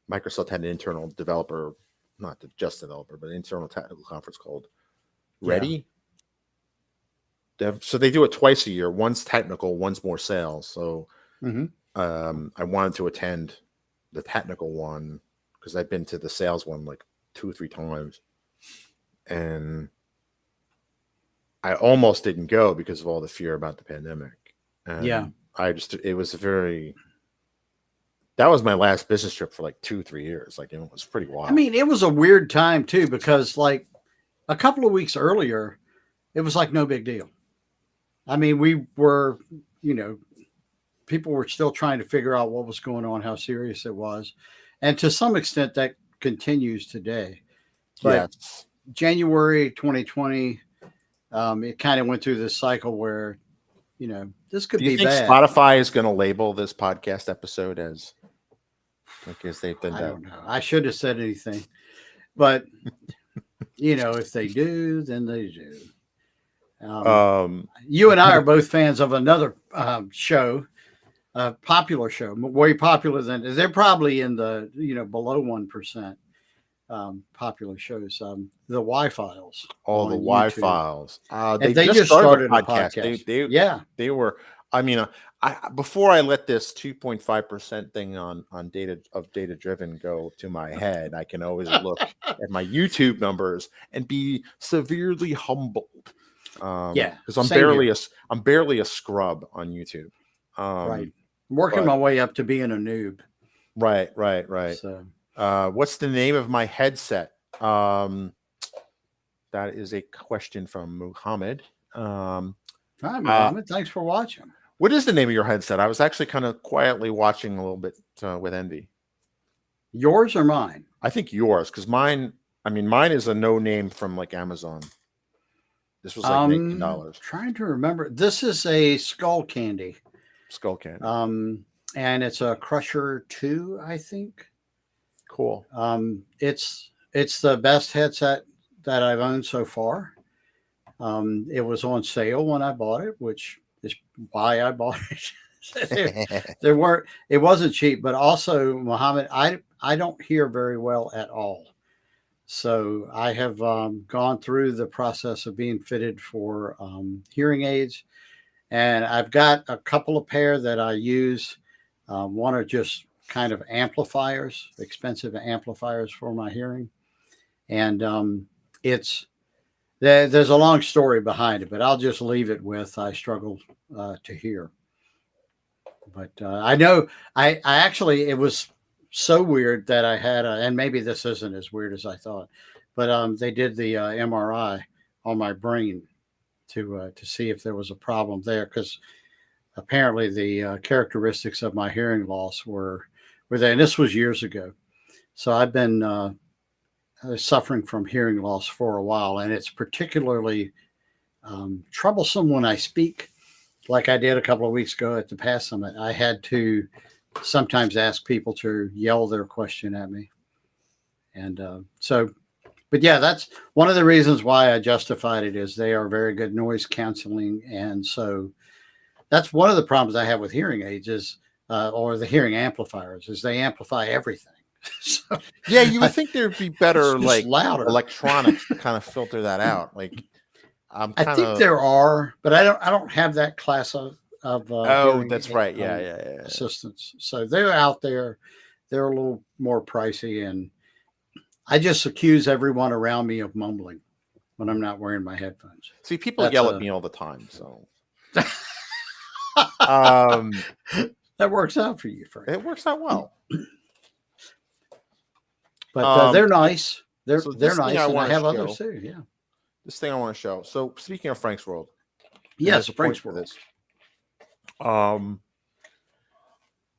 Microsoft had an internal developer, not just developer, but an internal technical conference called yeah. Ready. So they do it twice a year. One's technical, one's more sales. So Hmm. I wanted to attend the technical one because I've been to the sales one like 2 or 3 times, and I almost didn't go because of all the fear about the pandemic. Yeah. And it was that was my last business trip for like 2 or 3 years. Like, it was pretty I wild. mean, it was a weird time too because like a couple of weeks earlier, it was like no big deal. I mean, we were, you know, people were still trying to figure out what was going on, how serious it was, and to some extent that continues today. But Yes. January 2020, it kind of went through this cycle where this could Do you be think bad. Spotify is going to label this podcast episode as, like, as they've done I that? don't know. I should have said anything, but if they do, then they do. Um, You and I are both fans of another show, a popular show, way popular than they're probably in the below 1% popular shows. The Y Files all the on Y YouTube, files. and They they just just started a started a podcast. podcast. Yeah, They were. I mean, I before I let this 2.5% thing on data driven go to my head, I can always look at my YouTube numbers and be severely humbled. yeah, Because same here. I'm barely a scrub on YouTube. Right, I'm working But my way up to being a noob. right. So What's the name of my headset? That is a question from Muhammad. hi, Uh, Muhammad. Thanks for watching. what is the name of your headset? I was actually kind of quietly watching a little bit with envy. Yours or mine? I think yours, because mine. I mean, mine is a no name from like Amazon. This was like $19. Trying to remember. This is a Skull Candy. Skull Candy. And it's a Crusher 2, I think. Cool. It's the best headset that I've owned so far. It was on sale when I bought it, which is why I bought it. It wasn't cheap, but also, Muhammad, I don't hear very well at all. So I have gone through the process of being fitted for hearing aids, and I've got a couple of pair that I use. One are just kind of amplifiers, expensive amplifiers for my hearing, and there's a long story behind it, but I'll just leave it with I struggle to hear. But I know I actually it was so weird that I had and maybe this isn't as weird as I thought, but they did the MRI on my brain to see if there was a problem there because apparently the characteristics of my hearing loss were there, and this was years ago. So I've been was suffering from hearing loss for a while, and it's particularly troublesome when I speak, like I did a couple of weeks ago at the PASS Summit. I had to sometimes ask people to yell their question at me. And but yeah, that's one of the reasons why I justified it is they are very good noise canceling. And so that's one of the problems I have with hearing aids is, or the hearing amplifiers is they amplify everything. So Yeah, you would think there'd be better like louder electronics to kind of filter that out. Like I'm I kind think of there are, but I don't have that class of oh, hearing that's right. Yeah. assistants. So they're out there. They're a little more pricey, and I just accuse everyone around me of mumbling when I'm not wearing my headphones. See, people That's yell at me all the time, so um, that works out for you, Frank. it works out well. But they're nice. They're so they're this thing nice, I and I wanna have show- others too. Yeah. This thing I want to show. So speaking of Frank's World, Yes, there's a point Frank's for World. this.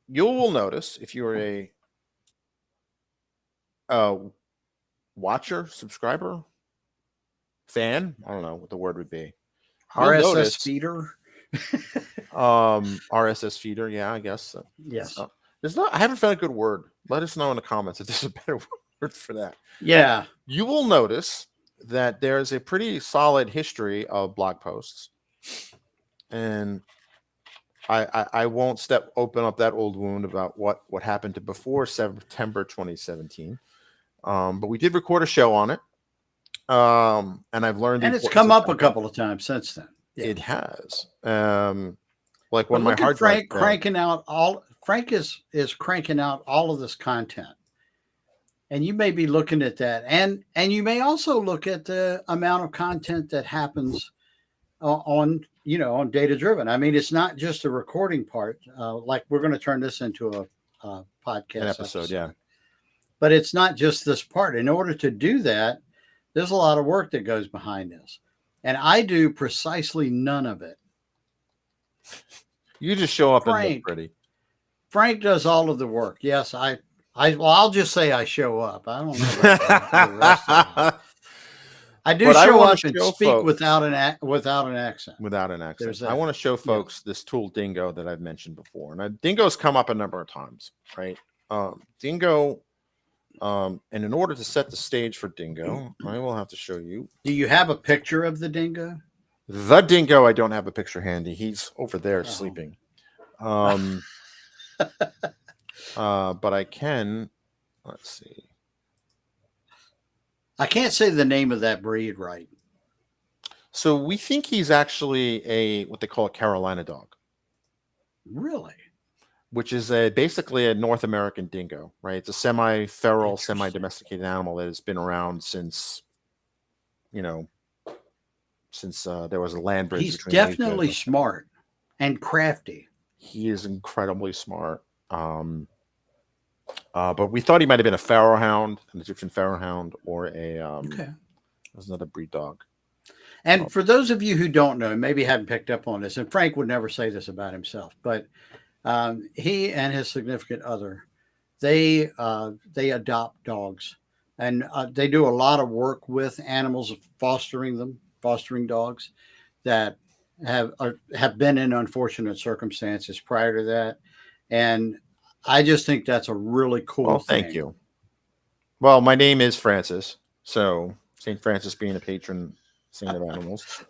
You will notice if you're a watcher, subscriber, fan, I don't know what the word would be. You'll RSS notice- feeder. RSS feeder, yeah, I guess. Yes. There's not. I haven't found a good word. Let us know in the comments if there's a better word for that. Yeah. You will notice that there's a pretty solid history of blog posts, and I won't open up that old wound about what happened to before September 2017. But we did record a show on it, and I've learned. And it's come up a couple of times since then. Yeah. It has. Like But when my look hard at Frank drive cranking out all. Frank is cranking out all of this content, and you may be looking at that, and you may also look at the amount of content that happens on data driven. I mean, it's not just a recording part. Like we're going to turn this into a podcast episode, yeah. But it's not just this part. In order to do that, there's a lot of work that goes behind this, and I do precisely none of it. You just show up and Frank. look pretty. Frank does all of the work. Yes, I'll just say I show up. I don't know about the rest of it. I do show up and speak folks, without an accent. Without an accent. There's I that. want to show folks this tool Dingo that I've mentioned before. And Dingo's come up a number of times, right? Dingo, and in order to set the stage for Dingo, I will have to show you. Do you have a picture of the dingo? The Dingo, I don't have a picture handy. He's over there sleeping. But I can, let's see. I can't say the name of that breed right. So we think he's actually what they call a Carolina dog. Really? Which is basically a North American dingo, right? It's a semi-feral, semi-domesticated animal that has been around since, there was a land bridge. He's definitely smart and crafty. He is incredibly smart. But we thought he might have been a pharaoh hound, an Egyptian pharaoh hound, or there's another breed dog. And for those of you who don't know, maybe haven't picked up on this, and Frank would never say this about himself, but he and his significant other, they adopt dogs, and they do a lot of work with animals, fostering dogs that have been in unfortunate circumstances prior to that, and I just think that's a really cool thing. Thank you. Well, my name is Francis, so St. Francis being a patron saint of animals.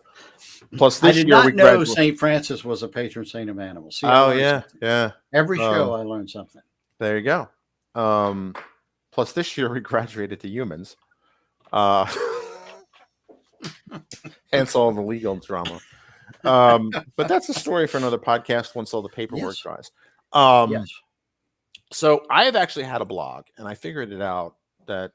Plus, this I did year not know St. Francis was a patron saint of animals. See, yeah. Every show I learned something. There you go. Plus, this year we graduated to humans. Hence all the legal drama. But that's a story for another podcast once all the paperwork dries. Yes. So I have actually had a blog, and I figured it out that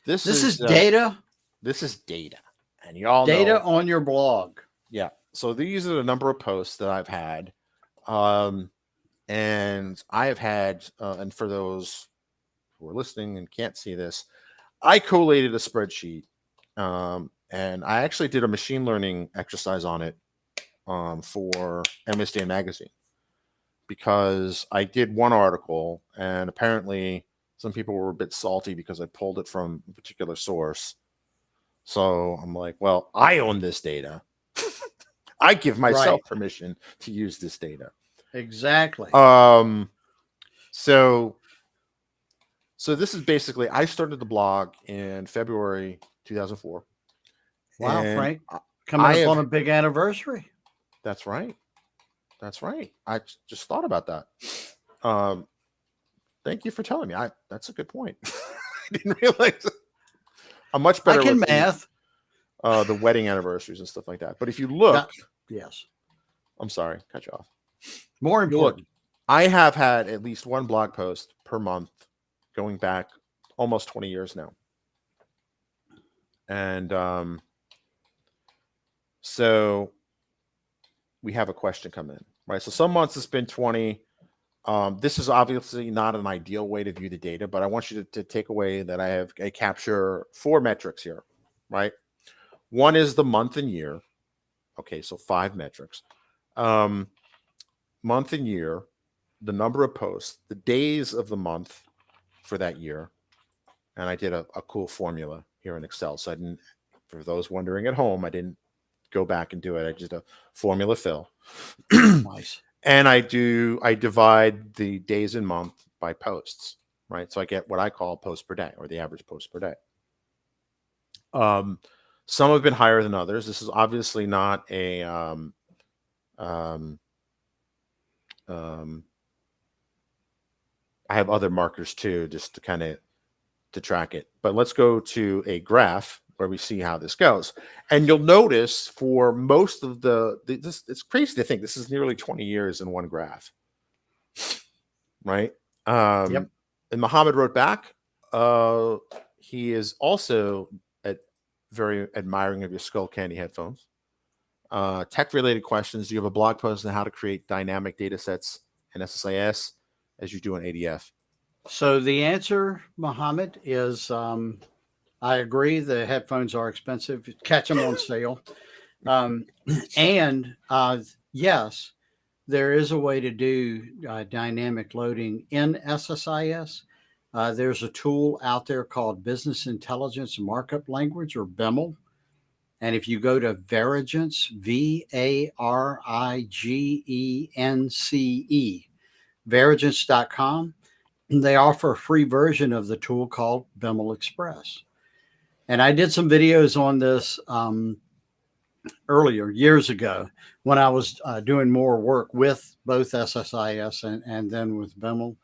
this is data. This is data, and y'all data know, on your blog. Yeah. So these are the number of posts that I've had, and I have had, and for those who are listening and can't see this, I collated a spreadsheet, and I actually did a machine learning exercise on it for MSDN Magazine. Because I did one article, and apparently Some people were a bit salty because I pulled it from a particular source. So I'm like, well, I own this data. I give myself Right. permission to use this data. Exactly. So this is basically, I started the blog in February 2004. Wow, And Frank, coming I up have, on a big anniversary. that's right. That's right. I just thought about that. Um, Thank you for telling me. That's a good point. I didn't realize. I'm much I better can with math. the wedding anniversaries and stuff like that. But if you Yeah. look, Yes. I'm sorry, cut you off. More You look, important. I have had at least one blog post per month going back almost 20 years now. And so we have a question come in, right? So some months it's been 20. This is obviously not an ideal way to view the data, but I want you to take away that I capture 4 metrics here, right? One is the month and year. Okay, so 5 metrics. Month and year, the number of posts, the days of the month for that year. And I did a cool formula here in Excel. So I didn't, for those wondering at home, I didn't go back and do it. I did a formula fill. Nice. And I divide the days and month by posts, right? So I get what I call post per day, or the average post per day. Some have been higher than others. This is obviously not a I have other markers too, just to kind of to track it. But let's go to a graph where we see how this goes. And you'll notice for most of this, it's crazy to think this is nearly 20 years in one graph, right? Yep. And Muhammad wrote back, he is also very admiring of your Skull Candy headphones. Tech related questions. Do you have a blog post on how to create dynamic data sets in SSIS as you do in ADF? So the answer, Mohammed, is I agree. The headphones are expensive. Catch them on sale. And yes, there is a way to do dynamic loading in SSIS. There's a tool out there called Business Intelligence Markup Language, or BEML. And if you go to Varigence, VARIGENCE, varigence.com, they offer a free version of the tool called BEML Express. And I did some videos on this earlier, years ago, when I was doing more work with both SSIS and then with BEML.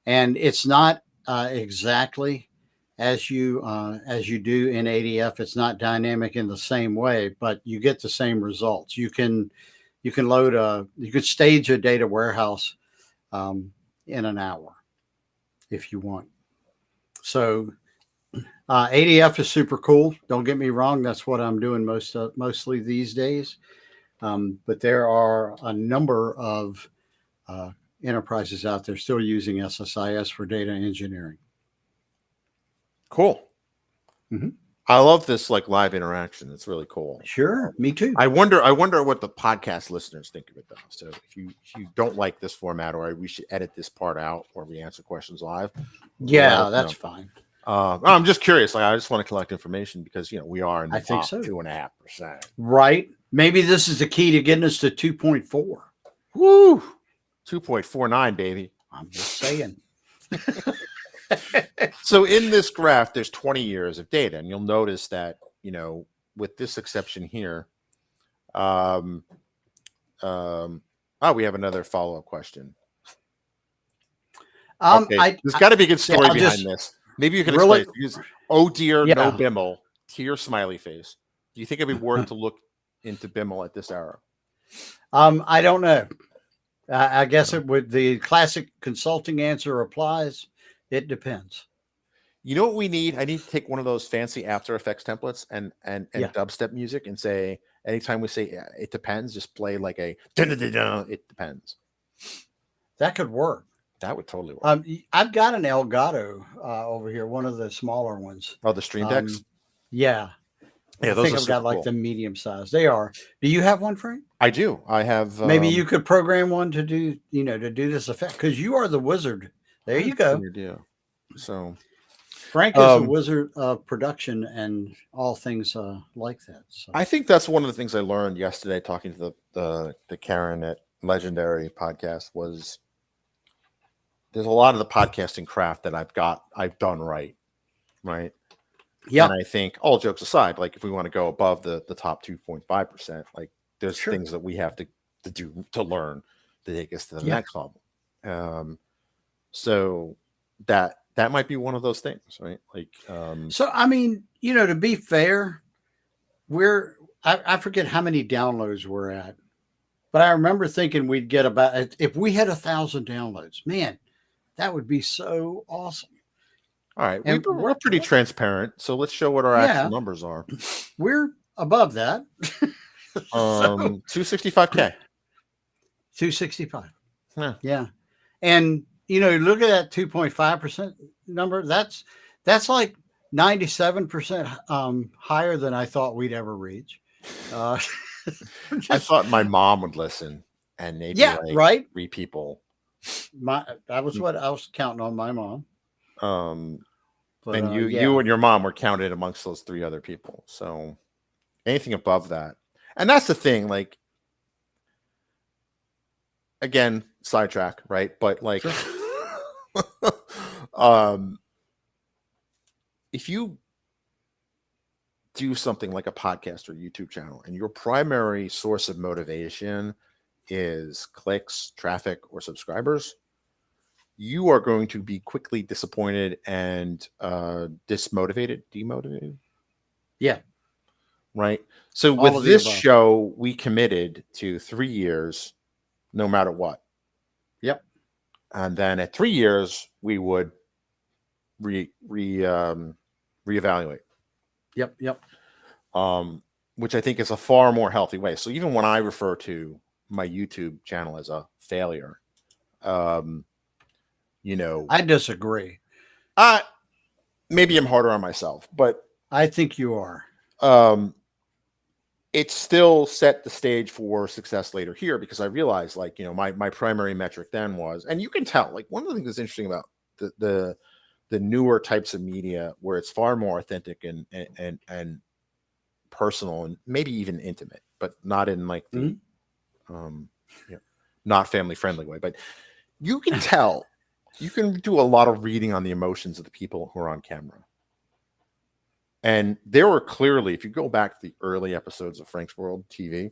And it's not exactly as you do in ADF. It's not dynamic in the same way, but you get the same results. You can load you could stage a data warehouse in an hour if you want. So ADF is super cool. Don't get me wrong. That's what I'm doing mostly these days. But there are a number of enterprises out there still using SSIS for data engineering. Cool. Mm-hmm. I love this like live interaction. It's really cool. Sure, me too. I wonder what the podcast listeners think of it though. So if you don't like this format, or we should edit this part out, or we answer questions live. Yeah, that's fine. I'm just curious. Like, I just want to collect information because we are in the top so. 2.5%. Right. Maybe this is the key to getting us to 2.4. Woo! 2.49, baby. I'm just saying. So in this graph, there's 20 years of data, and you'll notice that with this exception here, we have another follow-up question. Okay, there's got to be a good story behind this. Maybe you can explain it. Because, oh dear, no BIML, tear smiley face. Do you think it'd be worth to look into BIML at this era? I don't know. I guess it would. The classic consulting answer applies. It depends. You know what we need? I need to take one of those fancy After Effects templates and dubstep music and say, anytime we say it depends, just play like a it depends. That could work. That would totally work. I've got an Elgato over here, one of the smaller ones. Oh, the Stream Decks? Yeah. Yeah, I think I've got like the medium size. They are. Do you have one, Frank? I do. I have. Maybe you could program one to do this effect, because you are the wizard. There you go. So, Frank is a um, wizard of production and all things like that. So I think that's one of the things I learned yesterday talking to the Karen at Legendary podcast was there's a lot of the podcasting craft that I've done right, right. And yeah, I think all jokes aside, like if we want to go above the top 2.5%, like there's sure, things that we have to do to learn to take us to the yeah. next level. So that might be one of those things, right? Like, So I mean, to be fair, I forget how many downloads we're at, but I remember thinking we'd get about if we had 1,000 downloads, man, that would be so awesome. all right, And we're pretty transparent, so let's show what our actual yeah, numbers are. we're above that. So 265K. 265. Yeah. Yeah. And look at that 2.5% number. That's like 97% higher than I thought we'd ever reach. Uh, I just thought my mom would listen and maybe yeah, like right. 3 people. That was what I was counting on my mom. Um, But and you yeah, and your mom were counted amongst those 3 other people. So anything above that, and that's the thing. Like again, sidetrack, right? But like, sure. um, if you do something like a podcast or YouTube channel, and your primary source of motivation is clicks, traffic, or subscribers, you are going to be quickly disappointed and demotivated, Yeah, right? So all with of the this above. show, we committed to 3 years, no matter what, Yep. and then at 3 years we would reevaluate, Yep. Yep. um, which I think is a far more healthy way. So even when I refer to my YouTube channel as a failure, um, you know, I disagree. I maybe I'm harder on myself, but I think you are. um, it still set the stage for success later here because I realized, like, my primary metric then was, and you can tell, like, one of the things that's interesting about the newer types of media where it's far more authentic and personal and maybe even intimate, but not in like the Mhm. um, not family friendly way. But you can tell, you can do a lot of reading on the emotions of the people who are on camera. And there were clearly, if you go back to the early episodes of Frank's World TV,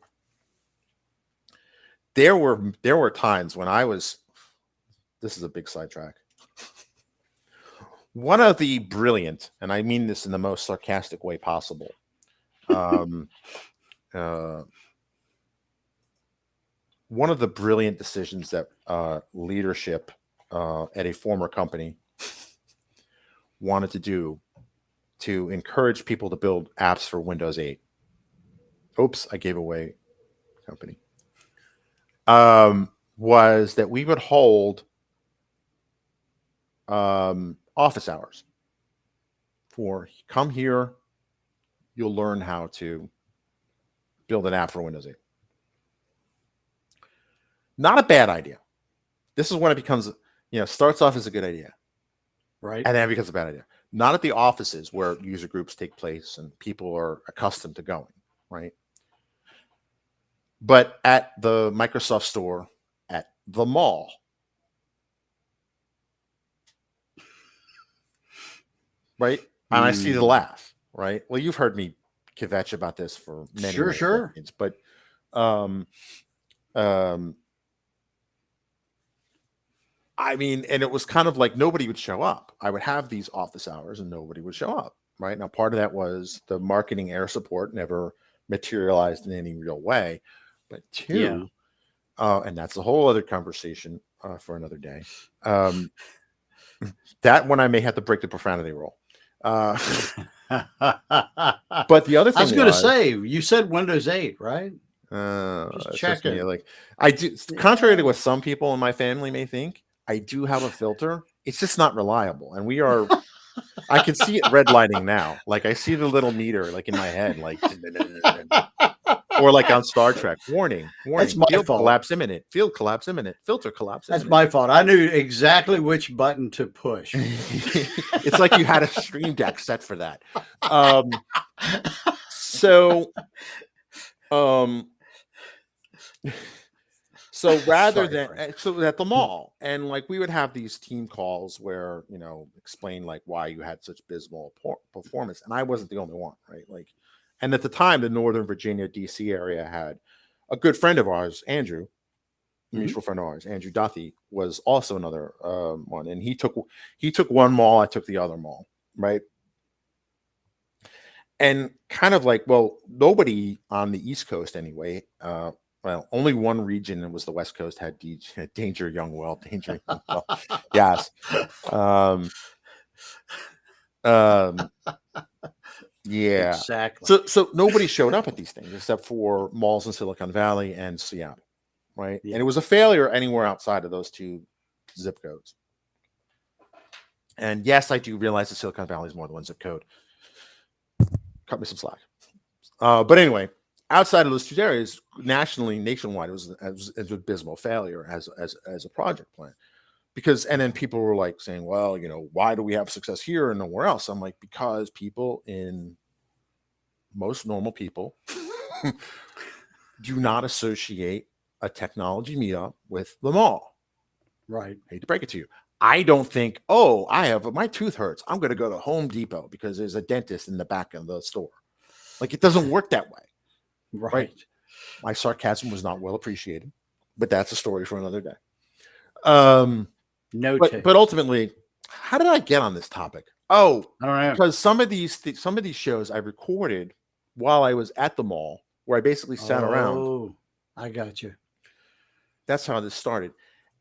there were times when I was. This is a big sidetrack. One of the brilliant, and I mean this in the most sarcastic way possible, um, uh, one of the brilliant decisions that leadership at a former company wanted to do to encourage people to build apps for Windows 8. Oops, I gave away company. Was that we would hold office hours for come here, you'll learn how to build an app for Windows 8. Not a bad idea. This is when it becomes, starts off as a good idea Right. and then it becomes a bad idea. Not at the offices where user groups take place and people are accustomed to going, right? But at the Microsoft store at the mall. Right? And I see the Mm. laugh, right? Well, you've heard me kvetch about this for many, Sure. many Sure. decades, but um, um, I mean, and it was kind of like nobody would show up. I would have these office hours and nobody would show up, right? Now, part of that was the marketing air support never materialized in any real way. But Yeah. two, and that's a whole other conversation for another day. That one I may have to break the profanity rule. Uh, I but the other was thing going to was, say, you said Windows 8, right? Just it's just me. checking. Like I do, contrary to Yeah. what some people in my family may think, I do have a filter. It's just not reliable, and we are. I can see it redlining now. Like I see the little meter, like in my head, like Or like on Star Trek, warning, That's warning, my field fault. collapse imminent, field collapse imminent, filter collapse That's imminent. my fault. I knew exactly which button to push. It's like you had a stream deck set for that. So rather Sorry, than Frank. so at the mall, and like we would have these team calls where explain like why you had such abysmal performance, and I wasn't the only one, right? Like, and at the time, the Northern Virginia, DC area had a good friend of ours, Andrew, a mutual friend of ours, Andrew Duffy, was also another one, and he took one mall, I took the other mall, right? And kind of like, well, nobody on the East Coast anyway. Well, only one region, it was the West Coast, had Danger Youngwell, Danger Youngwell. Yes. Yeah. Exactly. So nobody showed up at these things except for malls in Silicon Valley and Seattle, right? Yeah. And it was a failure anywhere outside of those two zip codes. And yes, I do realize that Silicon Valley is more than one zip code. Cut me some slack. But anyway, outside of those two areas, nationwide, it was an abysmal failure as a project plan. Because, and then people were like saying, well, why do we have success here and nowhere else? I'm like, because most normal people do not associate a technology meetup with the mall. Right. Hate to break it to you. I don't think, oh, my tooth hurts, I'm going to go to Home Depot because there's a dentist in the back of the store. Like, it doesn't work that way. Right. My sarcasm was not well appreciated, but that's a story for another day. But ultimately, how did I get on this topic? Oh, I don't know. Because some of these shows I recorded while I was at the mall, where I basically sat around. Oh, I got you. That's how this started.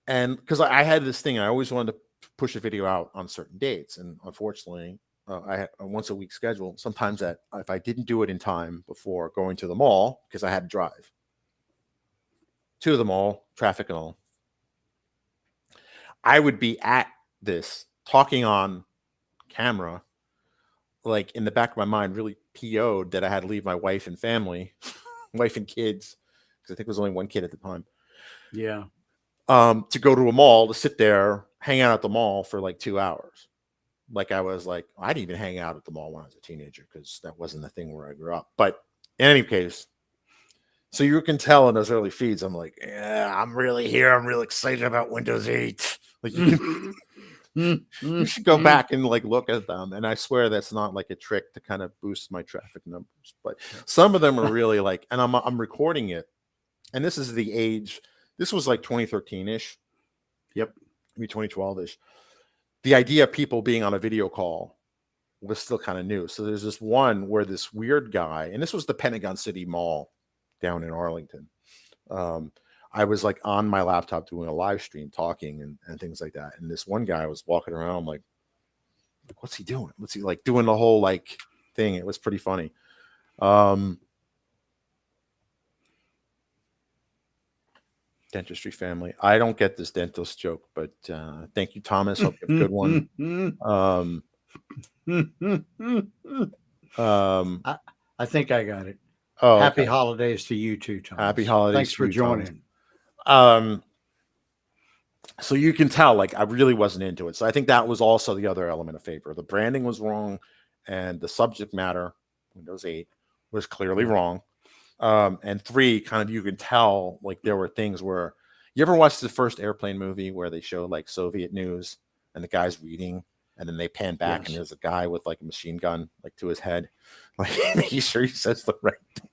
And because I had this thing, I always wanted to push a video out on certain dates, and unfortunately, I had a once a week schedule. Sometimes if I didn't do it in time before going to the mall, because I had to drive to the mall, traffic and all, I would be at this talking on camera, like in the back of my mind, really PO'd that I had to leave my wife and family, wife and kids, because I think it was only one kid at the time. Yeah. To go to a mall, to sit there, hang out at the mall for like 2 hours. Like I didn't even hang out at the mall when I was a teenager because that wasn't the thing where I grew up. But in any case, so you can tell in those early feeds, I'm like, yeah, I'm really here. I'm really excited about Windows 8. Like you should go back and like look at them. And I swear that's not like a trick to kind of boost my traffic numbers. But some of them are really like, and I'm recording it. And this is the age. This was like 2013-ish. Yep. Maybe 2012-ish. The idea of people being on a video call was still kind of new. So there's this one where this weird guy, and this was the Pentagon City Mall down in Arlington. I was like on my laptop doing a live stream talking and things like that. And this one guy was walking around. I'm like, what's he doing? What's he like doing the whole like thing? It was pretty funny. Dentistry family. I don't get this dentist joke, but thank you, Thomas. Hope you have a good one. I think I got it. Oh, happy okay. holidays to you too, Thomas. Happy holidays. Thanks for joining. So you can tell, like, I really wasn't into it. So I think that was also the other element of favor. The branding was wrong, and the subject matter, Windows 8, was clearly wrong. And 3, kind of, you can tell, like, there were things where you ever watched the first Airplane movie where they show like Soviet news and the guy's reading, and then they pan back and there's a guy with like a machine gun like to his head, like making sure he says the right thing.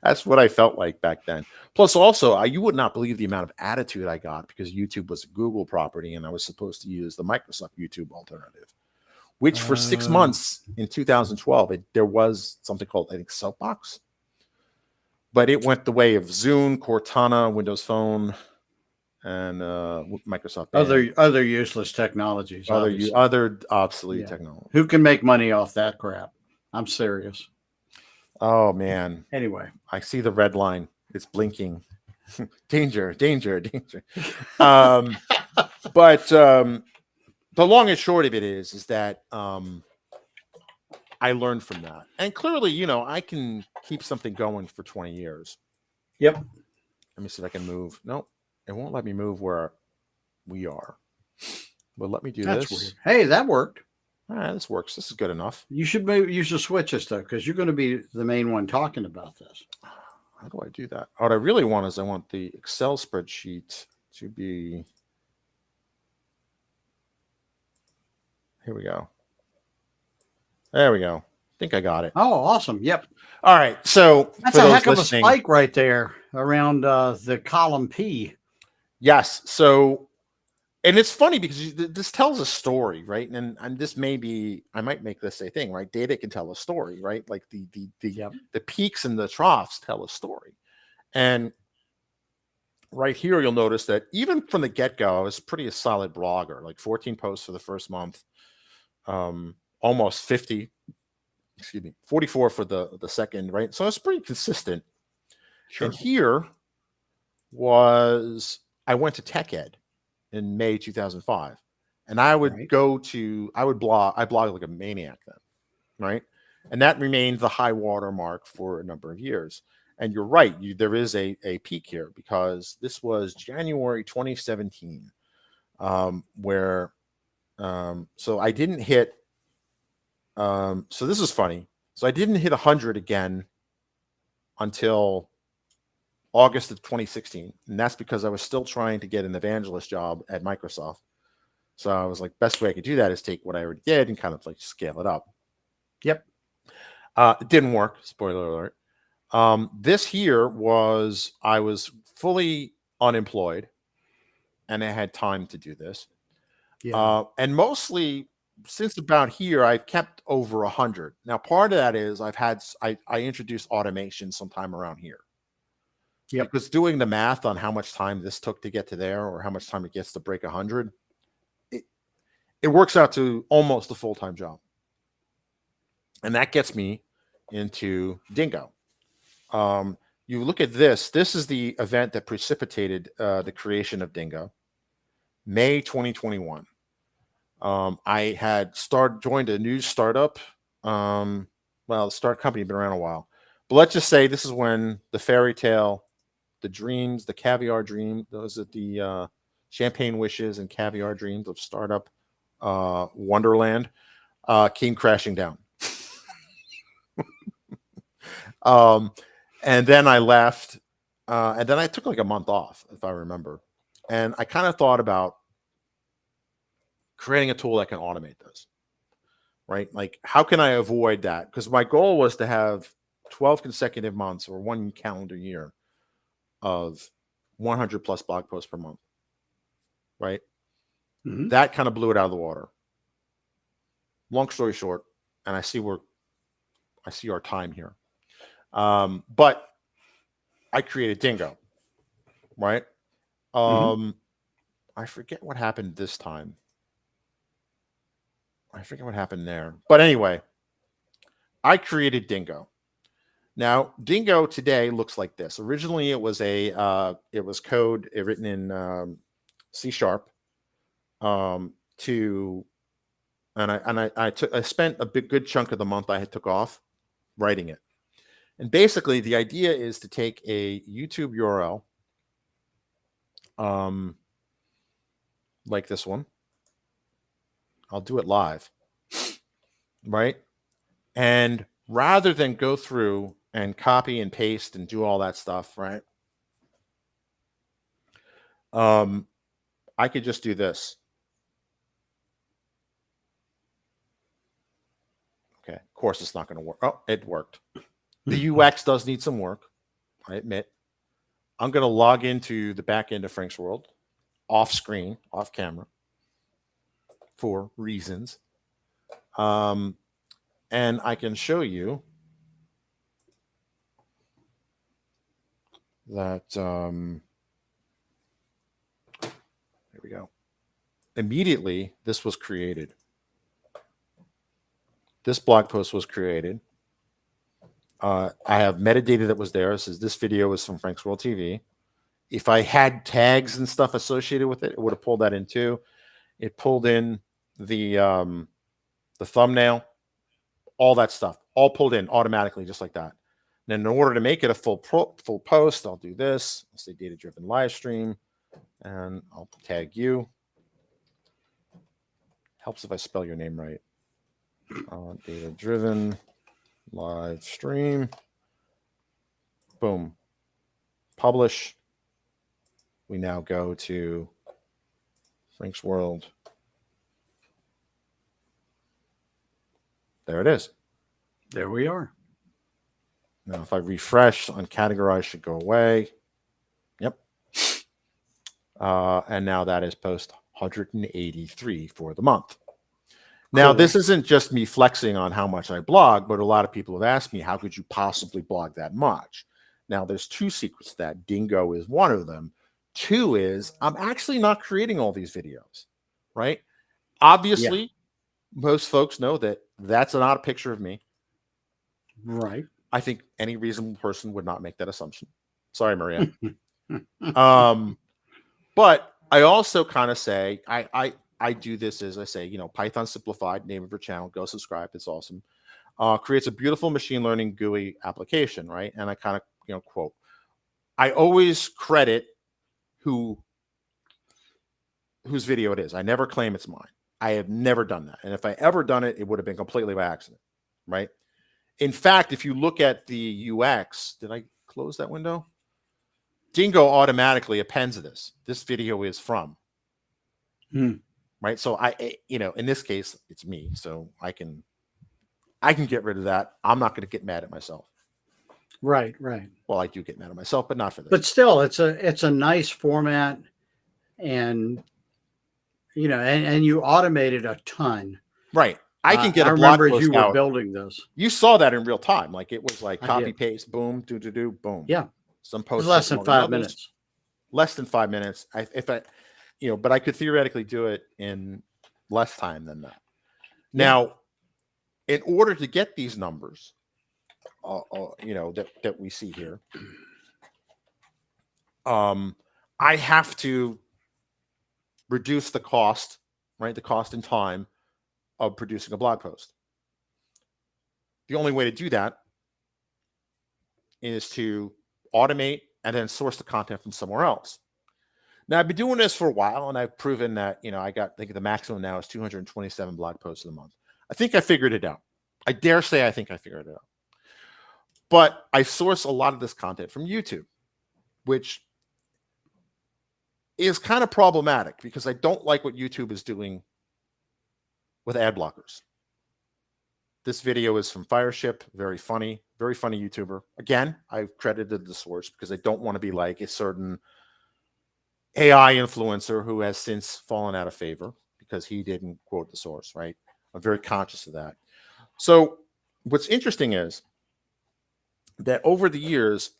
That's what I felt like back then. Plus, also, you would not believe the amount of attitude I got because YouTube was a Google property and I was supposed to use the Microsoft YouTube alternative, which for 6 months in 2012, there was something called, I think, Soapbox. But it went the way of Zune, Cortana, Windows Phone, and Microsoft. Other useless technologies. Other obsolete technology. Who can make money off that crap? I'm serious. Oh, man. Anyway. I see the red line. It's blinking. Danger, danger, danger. But the long and short of it is that I learned from that. And clearly, you know, I can keep something going for 20 years. Yep. Let me see if I can move. Nope, it won't let me move where we are. But let me do That's this. weird. Hey, that worked. All right, this works. This is good enough. You should move. You should switch this though, because you're going to be the main one talking about this. How do I do that? What I really want is I want the Excel spreadsheet to be. Here we go. There we go. I think I got it. Oh, awesome. Yep. All right. So That's for a those heck of listening, a spike right there around the column P. yes. So, and it's funny because this tells a story, right? And this may be, I might make this a thing, right? Data can tell a story, right? Like Yep. the peaks and the troughs tell a story. And right here, you'll notice that even from the get-go, I was pretty a solid blogger, like 14 posts for the first month, almost 50, 44 for the second, right? So it's pretty consistent. Sure. And here was, I went to Tech Ed in May 2005. And I would Right. I blogged like a maniac then, right? And that remained the high water mark for a number of years. And you're right, there is a peak here because this was January 2017, where so I didn't hit so this is funny. So I didn't hit 100 again until August of 2016. And that's because I was still trying to get an evangelist job at Microsoft. So I was like, best way I could do that is take what I already did and kind of like scale it up. Yep. It didn't work. Spoiler alert. This here was, I was fully unemployed and I had time to do this. Yeah. And mostly since about here, I've kept over 100. Now, part of that is I introduced automation sometime around here. Yep. Because doing the math on how much time this took to get to there or how much time it gets to break 100, it works out to almost a full-time job. And that gets me into Dingo. You look at this. This is the event that precipitated the creation of Dingo, May 2021. I had joined a new startup. Well, the start company had been around a while, but let's just say this is when the fairy tale, the dreams, the caviar dream, those are the champagne wishes and caviar dreams of startup Wonderland came crashing down. And then I left, and then I took like a month off, if I remember. And I kind of thought about creating a tool that can automate this, right? Like, how can I avoid that? Because my goal was to have 12 consecutive months or 1 calendar year of 100 plus blog posts per month, right? Mm-hmm. That kind of blew it out of the water. Long story short, and I see our time here. But I created Dingo, right? I forget what happened this time. I forget what happened there. But anyway, I created Dingo. Now, Dingo today looks like this. Originally, it was code written in C#. I spent a good chunk of the month I took off writing it. And basically, the idea is to take a YouTube URL, like this one. I'll do it live, right? And rather than go through and copy and paste and do all that stuff, right? I could just do this. Okay, of course it's not going to work. Oh, it worked. The UX does need some work, I admit. I'm going to log into the back end of Frank's World, off screen, off camera, for reasons. And I can show you that, here we go. Immediately, this was created. This blog post was created. I have metadata that was there. It says this video is from Frank's World TV. If I had tags and stuff associated with it, it would have pulled that in too. It pulled in the thumbnail, all that stuff, all pulled in automatically, just like that. And then in order to make it a full post, I'll do this. I'll say data-driven live stream, and I'll tag you. Helps if I spell your name right. Data-driven live stream. Boom. Publish. We now go to Frank's World. There it is. There we are. Now, if I refresh, uncategorize should go away. Yep. And now that is post 183 for the month. Now, Cool. this isn't just me flexing on how much I blog, but a lot of people have asked me, how could you possibly blog that much? Now, there's two secrets to that. Dingo is one of them. Two is I'm actually not creating all these videos, right? Obviously, most folks know that that's not a picture of me. Right. I think any reasonable person would not make that assumption. Sorry, Maria. But I also kind of say, I do this as I say, Python simplified, name of your channel, go subscribe. It's awesome. Creates a beautiful machine learning GUI application, right? And I kind of, quote, I always credit whose video it is. I never claim it's mine. I have never done that. And if I ever done it, it would have been completely by accident, right? In fact, if you look at the UX, did I close that window? Dingo automatically appends this. This video is from, right? So in this case, it's me. So I can get rid of that. I'm not going to get mad at myself. Right. Well, I do get mad at myself, but not for this. But still, it's a nice format, and and you automated a ton. Right. I can get I a blog remember post you were out. building this. You saw that in real time. Like it was like I copy did. paste, boom, do, boom. Yeah. Some It was posts less than 5 minutes. Less than 5 minutes. But I could theoretically do it in less time than that. Now, in order to get these numbers, that we see here, I have to reduce the cost, right? The cost and time of producing a blog post. The only way to do that is to automate and then source the content from somewhere else. Now, I've been doing this for a while, and I've proven that, I think the maximum now is 227 blog posts in a month. I think I figured it out. I dare say I think I figured it out. But I source a lot of this content from YouTube, which is kind of problematic because I don't like what YouTube is doing with ad blockers. This video is from Fireship, very funny YouTuber. Again, I've credited the source because I don't want to be like a certain AI influencer who has since fallen out of favor because he didn't quote the source, right? I'm very conscious of that. So what's interesting is that over the years,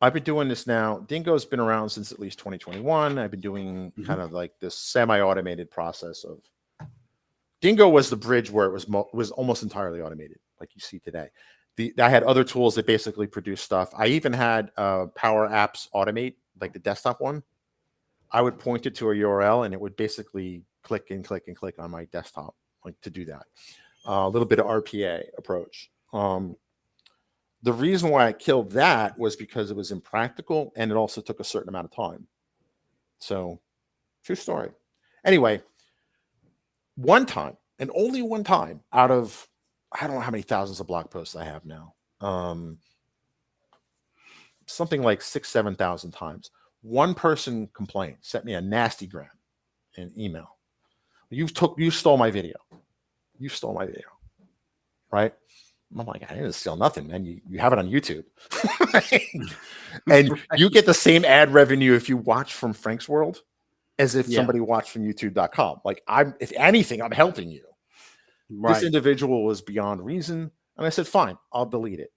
I've been doing this now. Dingo's been around since at least 2021. I've been doing kind of like this semi-automated process of Dingo was the bridge where it was almost entirely automated, like you see today. I had other tools that basically produce stuff. I even had Power Apps Automate, like the desktop one. I would point it to a URL and it would basically click and click and click on my desktop, like to do that. A little bit of RPA approach. The reason why I killed that was because it was impractical and it also took a certain amount of time. So, true story. Anyway, one time, and only one time out of, I don't know how many thousands of blog posts I have now. Something like 6,000, 7,000 times. One person complained, sent me a nasty gram in email. You stole my video. You stole my video. Right? I'm like, I didn't steal nothing, man. You have it on YouTube. And you get the same ad revenue if you watch from Frank's World as if somebody watched from youtube.com. Like if anything, I'm helping you. Right. This individual was beyond reason. And I said, fine, I'll delete it.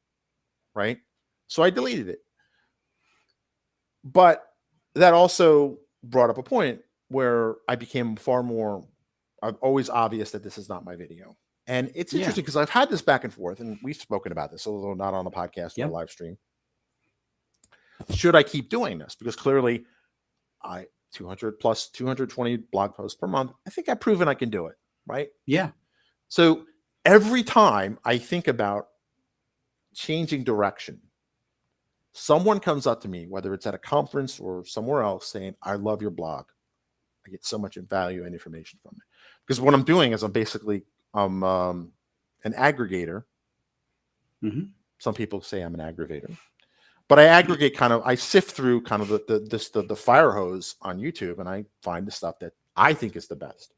Right? So I deleted it. But that also brought up a point where I became far more always obvious that this is not my video. And it's interesting because I've had this back and forth, and we've spoken about this, although not on the podcast or a live stream. Should I keep doing this? Because clearly 200 plus 220 blog posts per month, I think I've proven I can do it, right? Yeah. So every time I think about changing direction, someone comes up to me, whether it's at a conference or somewhere else, saying, I love your blog. I get so much value and information from it. Because what I'm doing is I'm basically an aggregator. Mm-hmm. Some people say I'm an aggravator, but I aggregate I sift through kind of the fire hose on YouTube, and I find the stuff that I think is the best.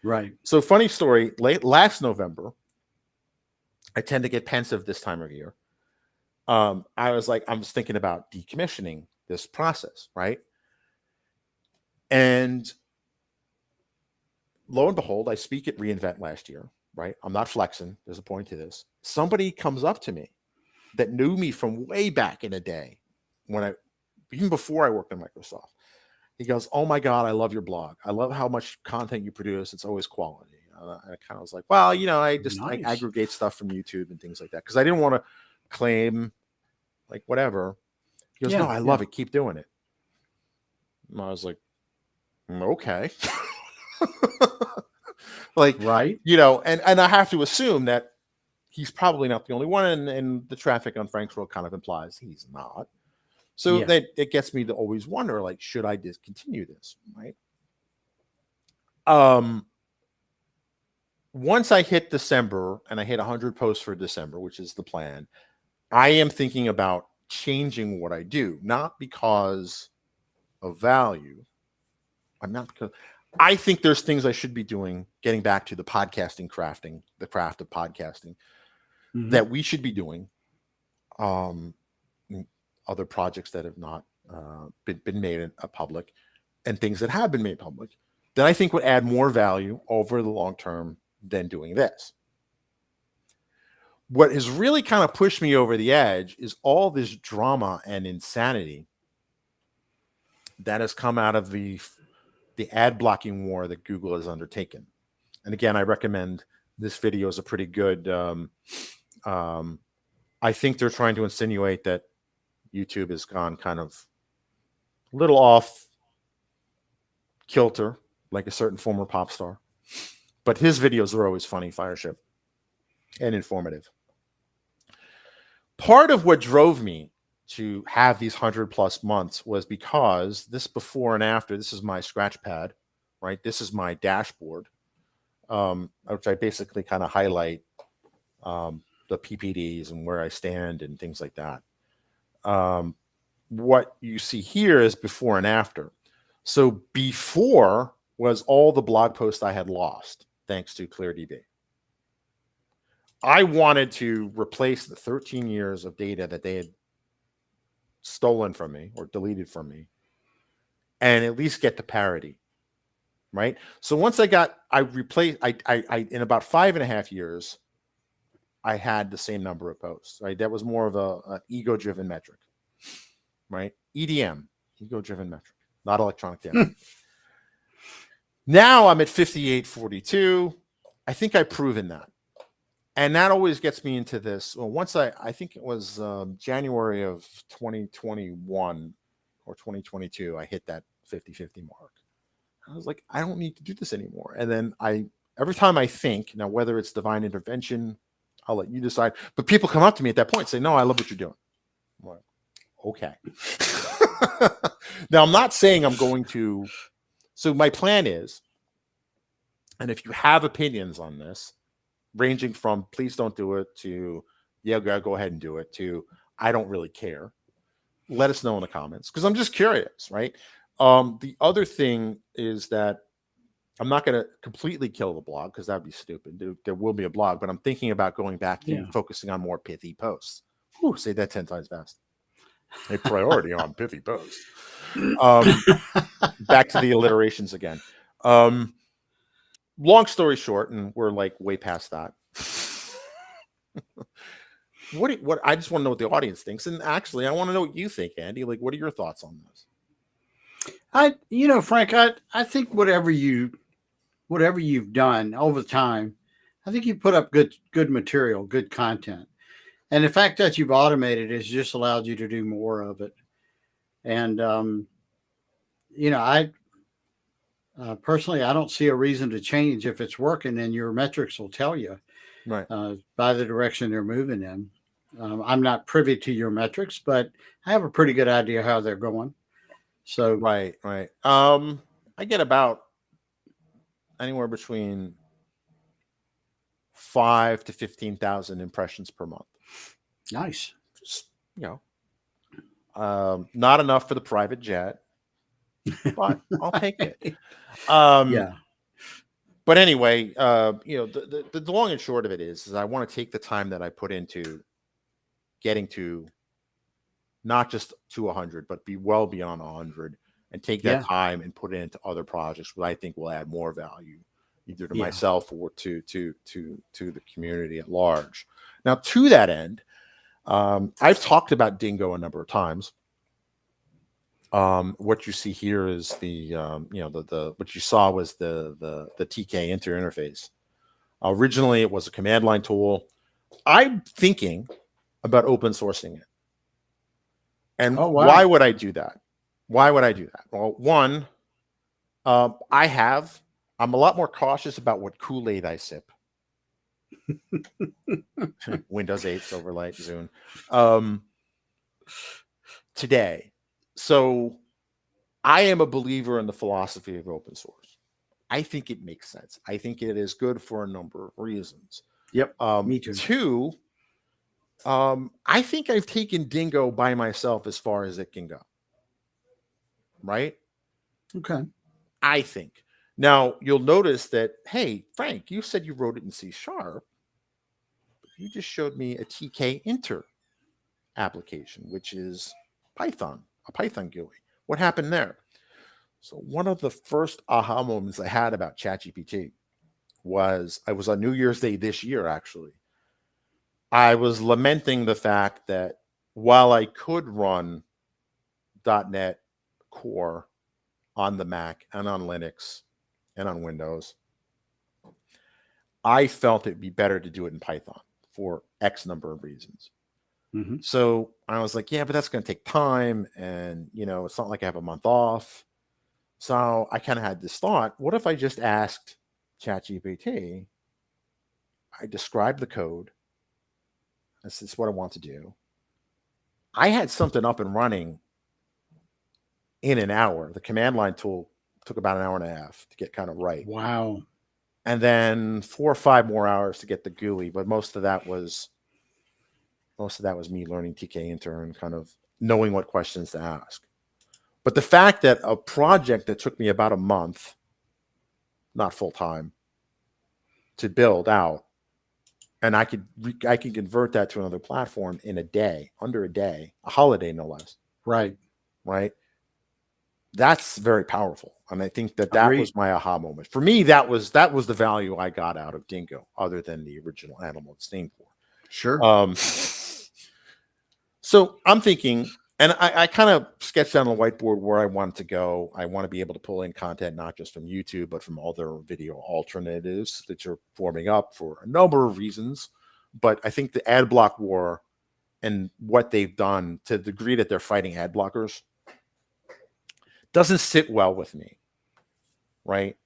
Right. So funny story, last November, I tend to get pensive this time of year. I was thinking about decommissioning this process, right? And lo and behold, I speak at reInvent last year, right? I'm not flexing. There's a point to this. Somebody comes up to me that knew me from way back in the day even before I worked in Microsoft. He goes, oh my God, I love your blog. I love how much content you produce. It's always quality. I kind of was like, well, I Nice. aggregate stuff from YouTube and things like that. Cause I didn't want to claim like whatever. He goes, no, I love it. Keep doing it. And I was like, okay. Right. And I have to assume that he's probably not the only one. And the traffic on Frank's Road kind of implies he's not. So that it gets me to always wonder, like, should I discontinue this? Right. Once I hit December and I hit 100 posts for December, which is the plan, I am thinking about changing what I do, not because of value. I think there's things I should be doing, getting back to the podcasting crafting, the craft of podcasting, that we should be doing. Other projects that have not been made public, and things that have been made public, that I think would add more value over the long term than doing this. What has really kind of pushed me over the edge is all this drama and insanity that has come out of the ad blocking war that Google has undertaken. And again, I recommend this video is a pretty good. I think they're trying to insinuate that YouTube has gone kind of a little off kilter, like a certain former pop star. But his videos are always funny, Fireship, and informative. Part of what drove me to have these 100+ months was because this before and after, this is my scratch pad, right? This is my dashboard, which I basically kind of highlight the PPDs and where I stand and things like that. What you see here is before and after. So before was all the blog posts I had lost thanks to ClearDB. I wanted to replace the 13 years of data that they had stolen from me or deleted from me and at least get to parity, right? So once I replaced, in about 5.5 years, I had the same number of posts, right? That was more of an ego-driven metric, right? EDM, ego-driven metric, not electronic damage. Now I'm at 5842. I think I've proven that. And that always gets me into this. Well, once I think it was January of 2021 or 2022, I hit that 50-50 mark. I was like, I don't need to do this anymore. And then every time I think, now whether it's divine intervention, I'll let you decide. But people come up to me at that point and say, no, I love what you're doing. I'm like, okay. Now, I'm not saying I'm going to. So my plan is, and if you have opinions on this, ranging from please don't do it to, yeah, go ahead and do it, to I don't really care, let us know in the comments, because I'm just curious, right? The other thing is that I'm not going to completely kill the blog because that'd be stupid. There will be a blog, but I'm thinking about going back to focusing on more pithy posts. Ooh, say that 10 times fast. A priority on pithy posts. Back to the alliterations again. Long story short, and we're like way past that. What I just want to know what the audience thinks, and actually, I want to know what you think, Andy. Like, what are your thoughts on this? Frank, I think whatever you've done over time, I think you put up good material, good content, and the fact that you've automated has just allowed you to do more of it. And I personally, I don't see a reason to change. If it's working, then your metrics will tell you. Right. by the direction they're moving in. I'm not privy to your metrics, but I have a pretty good idea how they're going. So Right. Right. I get about anywhere between 5 to 15,000 impressions per month. nice. Just, not enough for the private jet, but I'll take it. Yeah. But anyway, the long and short of it is I want to take the time that I put into getting to not just to 100, but be well beyond 100, and take that Yeah. time and put it into other projects that I think will add more value, either to Yeah. myself or to the community at large. Now, to that end, I've talked about Dingo a number of times. What you see here is the what you saw was the TK interface. Originally, it was a command line tool. I'm thinking about open sourcing it. And Oh, wow. why would I do that? Why would I do that? Well, one, I'm a lot more cautious about what Kool-Aid I sip. Windows 8, Silverlight, Zune. Today. So I am a believer in the philosophy of open source. I think it makes sense. I think it is good for a number of reasons. Yep. Me too. Two, I think I've taken Dingo by myself as far as it can go. Right? Okay. I think. Now, you'll notice that, hey, Frank, you said you wrote it in C#. You just showed me a TK inter application, which is Python, a Python GUI. What happened there? So one of the first aha moments I had about ChatGPT was I was on New Year's Day this year, actually. I was lamenting the fact that while I could run .NET Core on the Mac and on Linux and on Windows, I felt it'd be better to do it in Python for X number of reasons. Mm-hmm. So I was like, yeah, but that's going to take time. And, it's not like I have a month off. So I kind of had this thought, what if I just asked ChatGPT, I described the code, this is what I want to do. I had something up and running in an hour. The command line tool took about an hour and a half to get kind of right. Wow. And then 4 or 5 more hours to get the GUI, but most of that was me learning TK Inter and kind of knowing what questions to ask. But the fact that a project that took me about a month, not full time, to build out, and I can convert that to another platform in a day, under a day, a holiday no less. Right. That's very powerful, and I think that Agreed. was my aha moment. For me, that was the value I got out of Dingo, other than the original animal it's named for. Sure. So I'm thinking, and I kind of sketched on the whiteboard where I want to go. I want to be able to pull in content, not just from YouTube, but from other video alternatives that you're forming up for a number of reasons. But I think the ad block war and what they've done, to the degree that they're fighting ad blockers, doesn't sit well with me, right?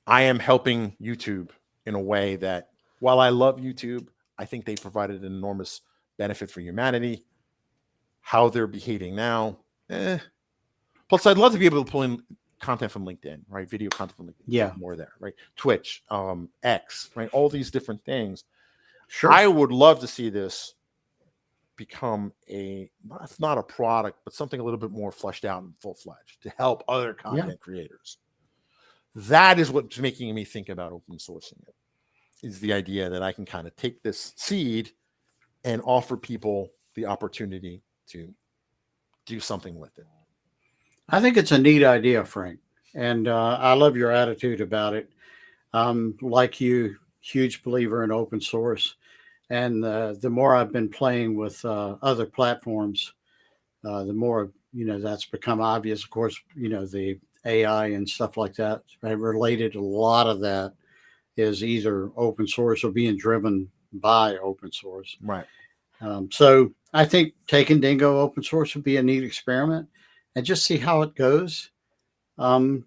I am helping YouTube in a way that, while I love YouTube, I think they provided an enormous benefit for humanity. How they're behaving now, Plus, I'd love to be able to pull in content from LinkedIn, right? Video content from LinkedIn. Yeah. More there, right? Twitch, X, right? All these different things. Sure. I would love to see this become it's not a product, but something a little bit more fleshed out and full-fledged to help other content creators. That is what's making me think about open sourcing it, is the idea that I can kind of take this seed and offer people the opportunity to do something with it. I think it's a neat idea, Frank. And I love your attitude about it. Like you, huge believer in open source. And the more I've been playing with other platforms, the more, that's become obvious. Of course, the AI and stuff like that, right? Related, a lot of that is either open source or being driven by open source. Right. So I think taking Dingo open source would be a neat experiment and just see how it goes. I'm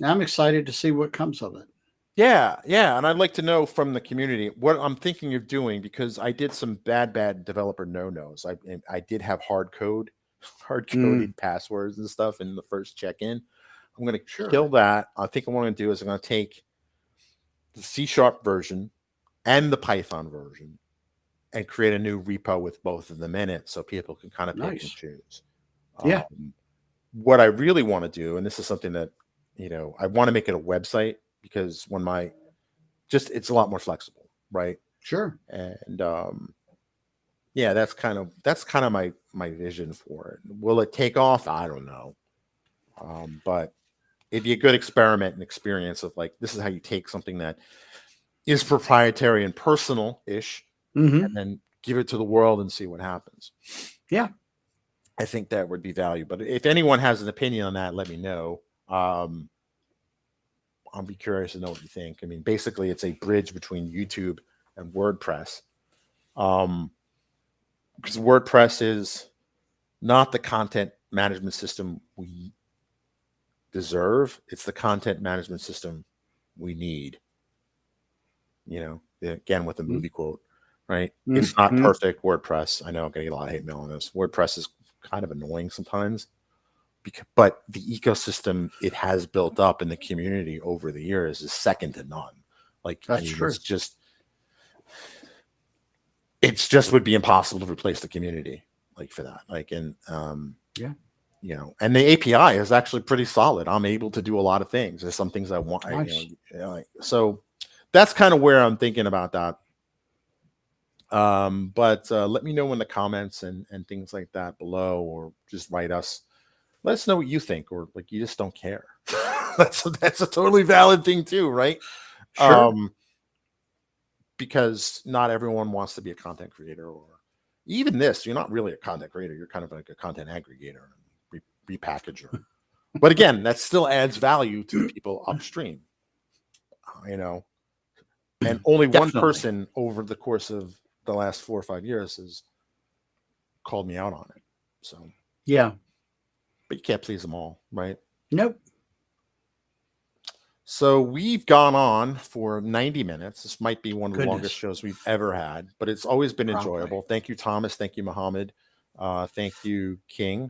excited to see what comes of it. Yeah, and I'd like to know from the community what I'm thinking of doing, because I did some bad developer no-nos. I did have hard Mm, coded passwords and stuff in the first check-in. I'm going to kill sure. that. I think what I'm going to do is I'm going to take the C# version and the Python version and create a new repo with both of them in it, so people can kind of pick and Nice. choose. Yeah. What I really want to do, and this is something that I want to make it a website, because when my just it's a lot more flexible, right? Sure. And yeah, that's kind of my vision for it. Will it take off? I don't know, but it'd be a good experiment and experience of, like, this is how you take something that is proprietary and personal ish, and Hmm. then give it to the world and see what happens. Yeah. I think that would be value. But if anyone has an opinion on that, let me know. I'll be curious to know what you think. I mean, basically, it's a bridge between YouTube and WordPress. Um, because WordPress is not the content management system we deserve. It's the content management system we need. Again, with the movie quote, right? It's not Mm-hmm. perfect. WordPress. I know I'm going to get a lot of hate mail on this. WordPress is kind of annoying sometimes, but the ecosystem it has built up in the community over the years is second to none. Like, I That's mean, true. it's just would be impossible to replace the community, like, for that. Like, and Yeah. and the API is actually pretty solid. I'm able to do a lot of things. There's some things I want, Nice. so that's kind of where I'm thinking about that. But let me know in the comments and things like that below, or just write us. Let us know what you think, or, like, you just don't care. That's a totally valid thing too, right? Sure. Um, because not everyone wants to be a content creator, or even this. You're not really a content creator. You're kind of like a content aggregator, repackager. But again, that still adds value to the people upstream, you know. And only one Definitely. person over the course of the last 4 or 5 years has called me out on it. So, Yeah. but you can't please them all, right? Nope. So we've gone on for 90 minutes. This might be one of the longest Goodness. shows we've ever had, but it's always been Probably. enjoyable. Thank you, Thomas. Thank you, Mohammed. Thank you, King.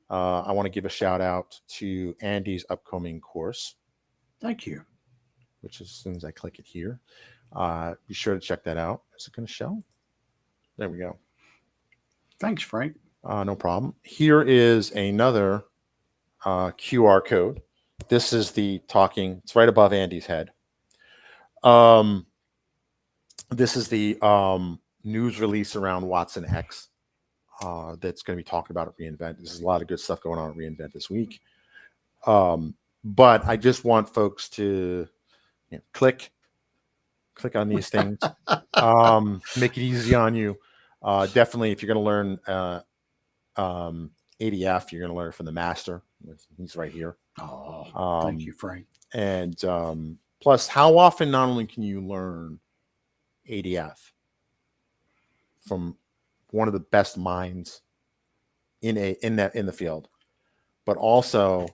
I want to give a shout out to Andy's upcoming course, Thank you. which, as soon as I click it here, be sure to check that out. Is it going to show? There we go. Thanks, Frank. No problem. Here is another QR code. This is the talking. It's right above Andy's head. This is the news release around WatsonX that's going to be talking about at reInvent. There's a lot of good stuff going on at reInvent this week. But I just want folks to click on these things. Make it easy on you. Definitely, if you're going to learn ADF, you're going to learn it from the master. He's right here. Oh, thank you, Frank. And plus, how often not only can you learn ADF from one of the best minds in the field, but also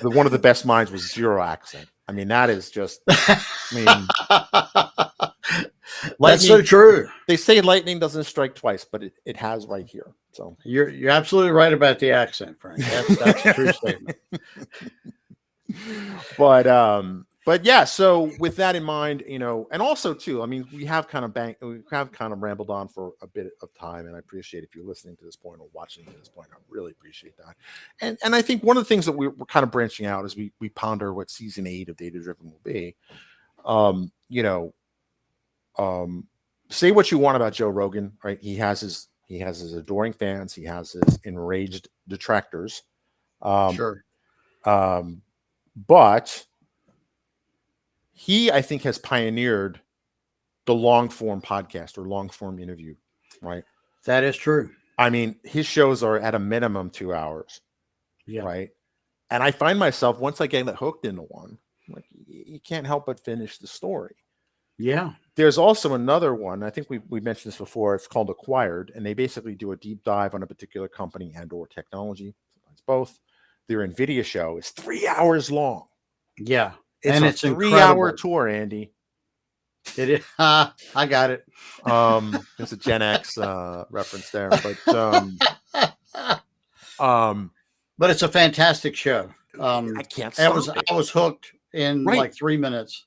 one of the best minds with zero accent. I mean, that is just. I mean, That's lightning. so true. They say lightning doesn't strike twice, but it has right here. So You're absolutely right about the accent, Frank. That's a true statement. But yeah, so with that in mind, and also too, I mean, we have kind of rambled on for a bit of time, and I appreciate if you're listening to this point or watching to this point. I really appreciate that. And I think one of the things that we're kind of branching out as we ponder what season 8 of Data Driven will be. Say what you want about Joe Rogan, right? He has his adoring fans. He has his enraged detractors. Sure. But he, I think, has pioneered the long form podcast or long form interview, right? That is true. I mean, his shows are at a minimum 2 hours, Yeah. right? And I find myself, once I get hooked into one, like, you can't help but finish the story. Yeah. There's also another one. I think we mentioned this before. It's called Acquired, and they basically do a deep dive on a particular company and or technology. Sometimes both. their NVIDIA show is 3 hours long. Yeah. It's And a it's 3 hour incredible. tour, Andy. It is. I got it. There's a Gen X reference there, But it's a fantastic show. I can't stop it. I was hooked in Right. like 3 minutes,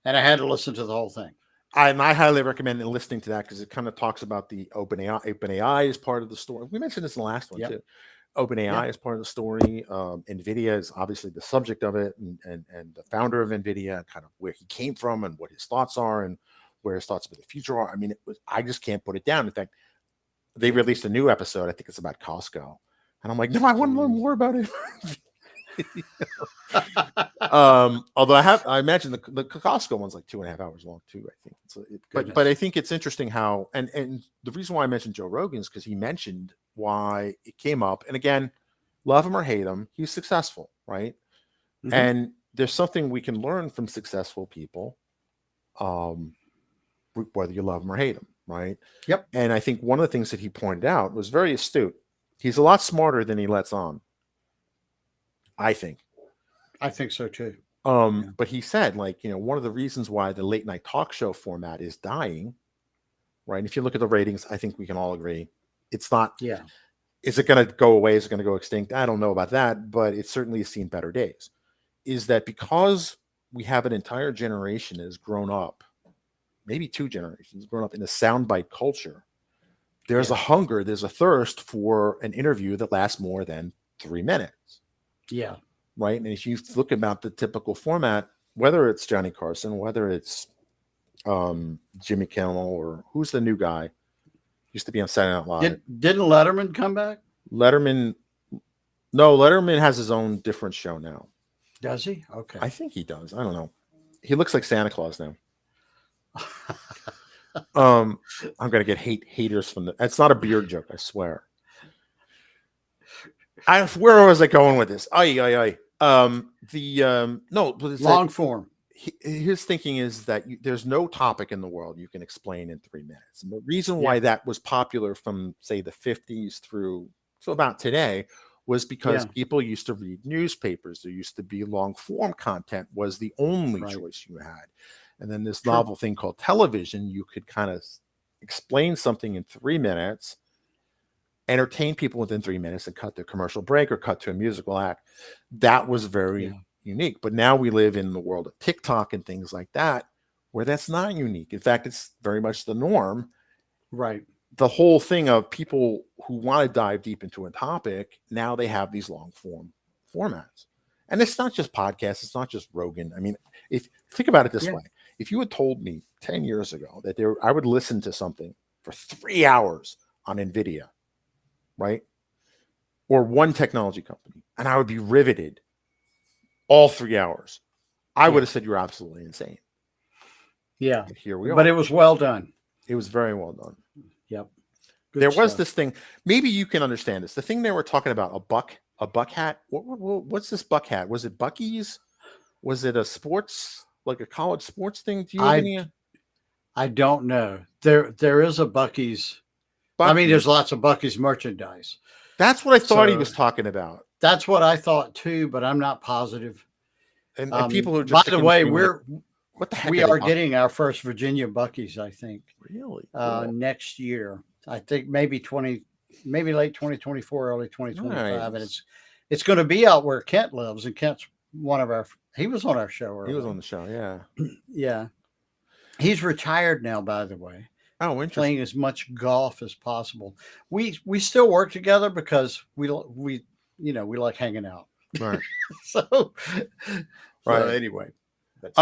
and I had to listen to the whole thing. I highly recommend listening to that because it kind of talks about the OpenAI. OpenAI is part of the story. We mentioned this in the last one too. OpenAI is part of the story. NVIDIA is obviously the subject of it, and the founder of NVIDIA, kind of where he came from and what his thoughts are and where his thoughts about the future are. I mean, I just can't put it down. In fact, they released a new episode. I think it's about Costco, and I'm like, no, I want to learn more about it. Although I imagine the Costco one's like 2.5 hours long too. I think, but I think it's interesting how and the reason why I mentioned Joe Rogan is because he mentioned why it came up. And again, love him or hate him, he's successful, right? Mm-hmm. And there's something we can learn from successful people, whether you love them or hate them, right? Yep. And I think one of the things that he pointed out was very astute. He's a lot smarter than he lets on. I think so too. But he said, like, one of the reasons why the late night talk show format is dying, right? And if you look at the ratings, I think we can all agree it's not. Yeah. Is it going to go away? Is it going to go extinct? I don't know about that, but it certainly has seen better days. Is that because we have an entire generation that has grown up, maybe 2 generations grown up in a soundbite culture. There's a hunger, there's a thirst for an interview that lasts more than 3 minutes. Yeah. Right. And if you look about the typical format, whether it's Johnny Carson, whether it's Jimmy Kimmel, or who's the new guy, used to be on Saturday Night Live. Didn't Letterman come back? Letterman has his own different show now. Does he? Okay. I think he does. I don't know. He looks like Santa Claus now. I'm gonna get haters from it's not a beard joke, I swear. Where was I going with this? No, but it's long form. His thinking is that there's no topic in the world you can explain in 3 minutes. And the reason why that was popular from, say, the 50s through so about today was because people used to read newspapers. There used to be long form content was the only choice you had. And then this novel thing called television, you could kind of explain something in 3 minutes, entertain people within 3 minutes, and cut to a commercial break or cut to a musical act. That was very unique. But now we live in the world of TikTok and things like that, where that's not unique. In fact, it's very much the norm. Right. The whole thing of people who want to dive deep into a topic, now they have these long form formats. And it's not just podcasts. It's not just Rogan. I mean, think about it this way. If you had told me 10 years ago that I would listen to something for 3 hours on NVIDIA, right? Or one technology company, and I would be riveted all 3 hours, I would have said you're absolutely insane. Yeah. But here we are. But it was well done. It was very well done. Yep. There was this thing. Maybe you can understand this. The thing they were talking about, a buck hat. What's this buck hat? Was it Buc-ee's? Was it a sports, like a college sports thing? Do you have any? I don't know. There is a Buc-ee's. I mean, there's lots of Buc-ee's merchandise. That's what I thought he was talking about. That's what I thought too, but I'm not positive. And people who are just, by the way, what the heck we are getting our first Virginia Buc-ee's, I think. Really? Next year. I think maybe late 2024, early 2025. And it's going to be out where Kent lives. And Kent's he was on our show earlier. He was on the show, yeah. Yeah. He's retired now, by the way. Oh, interesting. Playing as much golf as possible. We still work together because we like hanging out. Right. So anyway. But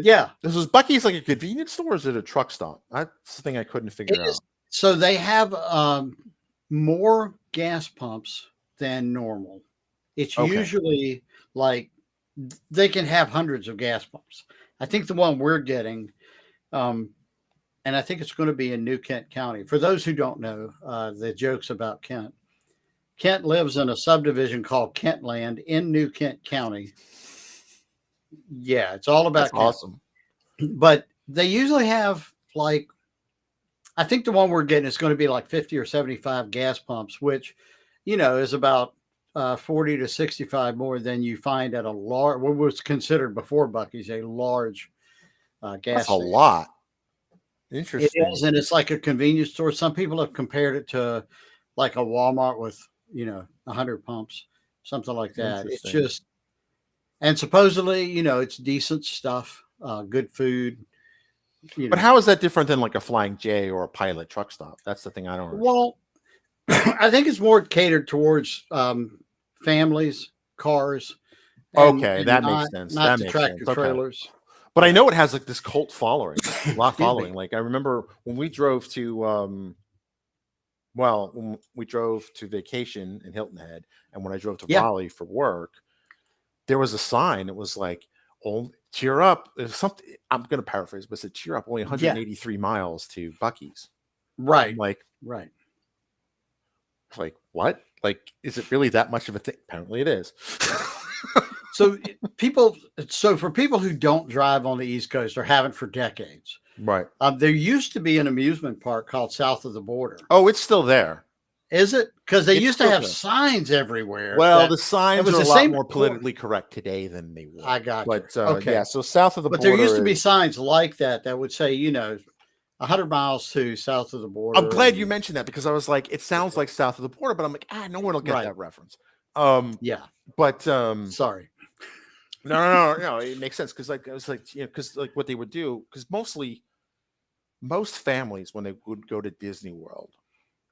yeah. This was Buc-ee's like a convenience store, or is it a truck stop? That's the thing I couldn't figure out. So they have more gas pumps than normal. It's usually like they can have hundreds of gas pumps. I think the one we're getting, and I think it's going to be in New Kent County. For those who don't know, the jokes about Kent. Kent lives in a subdivision called Kentland in New Kent County. Yeah, it's all about Kent. Awesome. But they usually have I think the one we're getting is going to be like 50 or 75 gas pumps, which, is about 40 to 65 more than you find at a large, what was considered before Bucky's, a large That's gas a station. lot. It Interesting. is, and it's like a convenience store. Some people have compared it to like a Walmart with, 100 pumps, something like that. It's Interesting. just, and supposedly, it's decent stuff, good food, you But know. how is that different than like a Flying J or a Pilot truck stop? That's the thing I don't understand. Well, I think it's more catered towards families, cars, Okay, and that makes not sense. not That the makes tractor sense. Okay. trailers. But I Yeah. know it has like this cult following, a lot Excuse me. following. Like I remember when we drove to when we drove to vacation in Hilton Head and when I drove to Yeah. Raleigh for work, there was a sign. It was like, "Oh, cheer up." There's something I'm going to paraphrase, but it said, "Cheer up, only Yeah. 183 miles to Bucky's." I'm Right. like, Right. what? Like, is it really that much of a thing? Apparently, it is. So for people who don't drive on the East Coast or haven't for decades, Right. there used to be an amusement park called South of the Border. Oh, it's still there. Is it? Because they It's used to still have there. signs everywhere Well, that the it signs was are a the lot same more decor. politically correct today than they were. I got you. But Okay. yeah, so south of the But there used to border be is. signs like that that would say, 100 miles to south of the I'm border. glad you And mentioned that because I was like, it sounds like south of the border, but I'm like, no one will get right. that reference. Yeah. But Sorry. no, it makes sense because like I was like, because like what they would do, because most families when they would go to Disney World,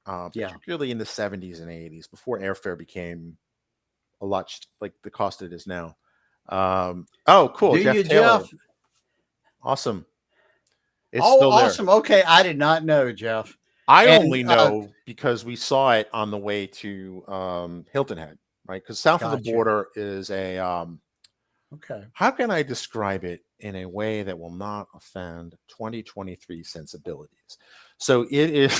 Yeah. particularly in the 70s and 80s, before airfare became a lot like the cost it is now. Oh, cool, Do Jeff you, Taylor, Jeff? awesome. It's Oh, still there. awesome. Okay. I did not know, Jeff. I And only know because we saw it on the way to Hilton Head, right? Because south of the got you. border is a Okay. how can I describe it in a way that will not offend 2023 sensibilities? So it is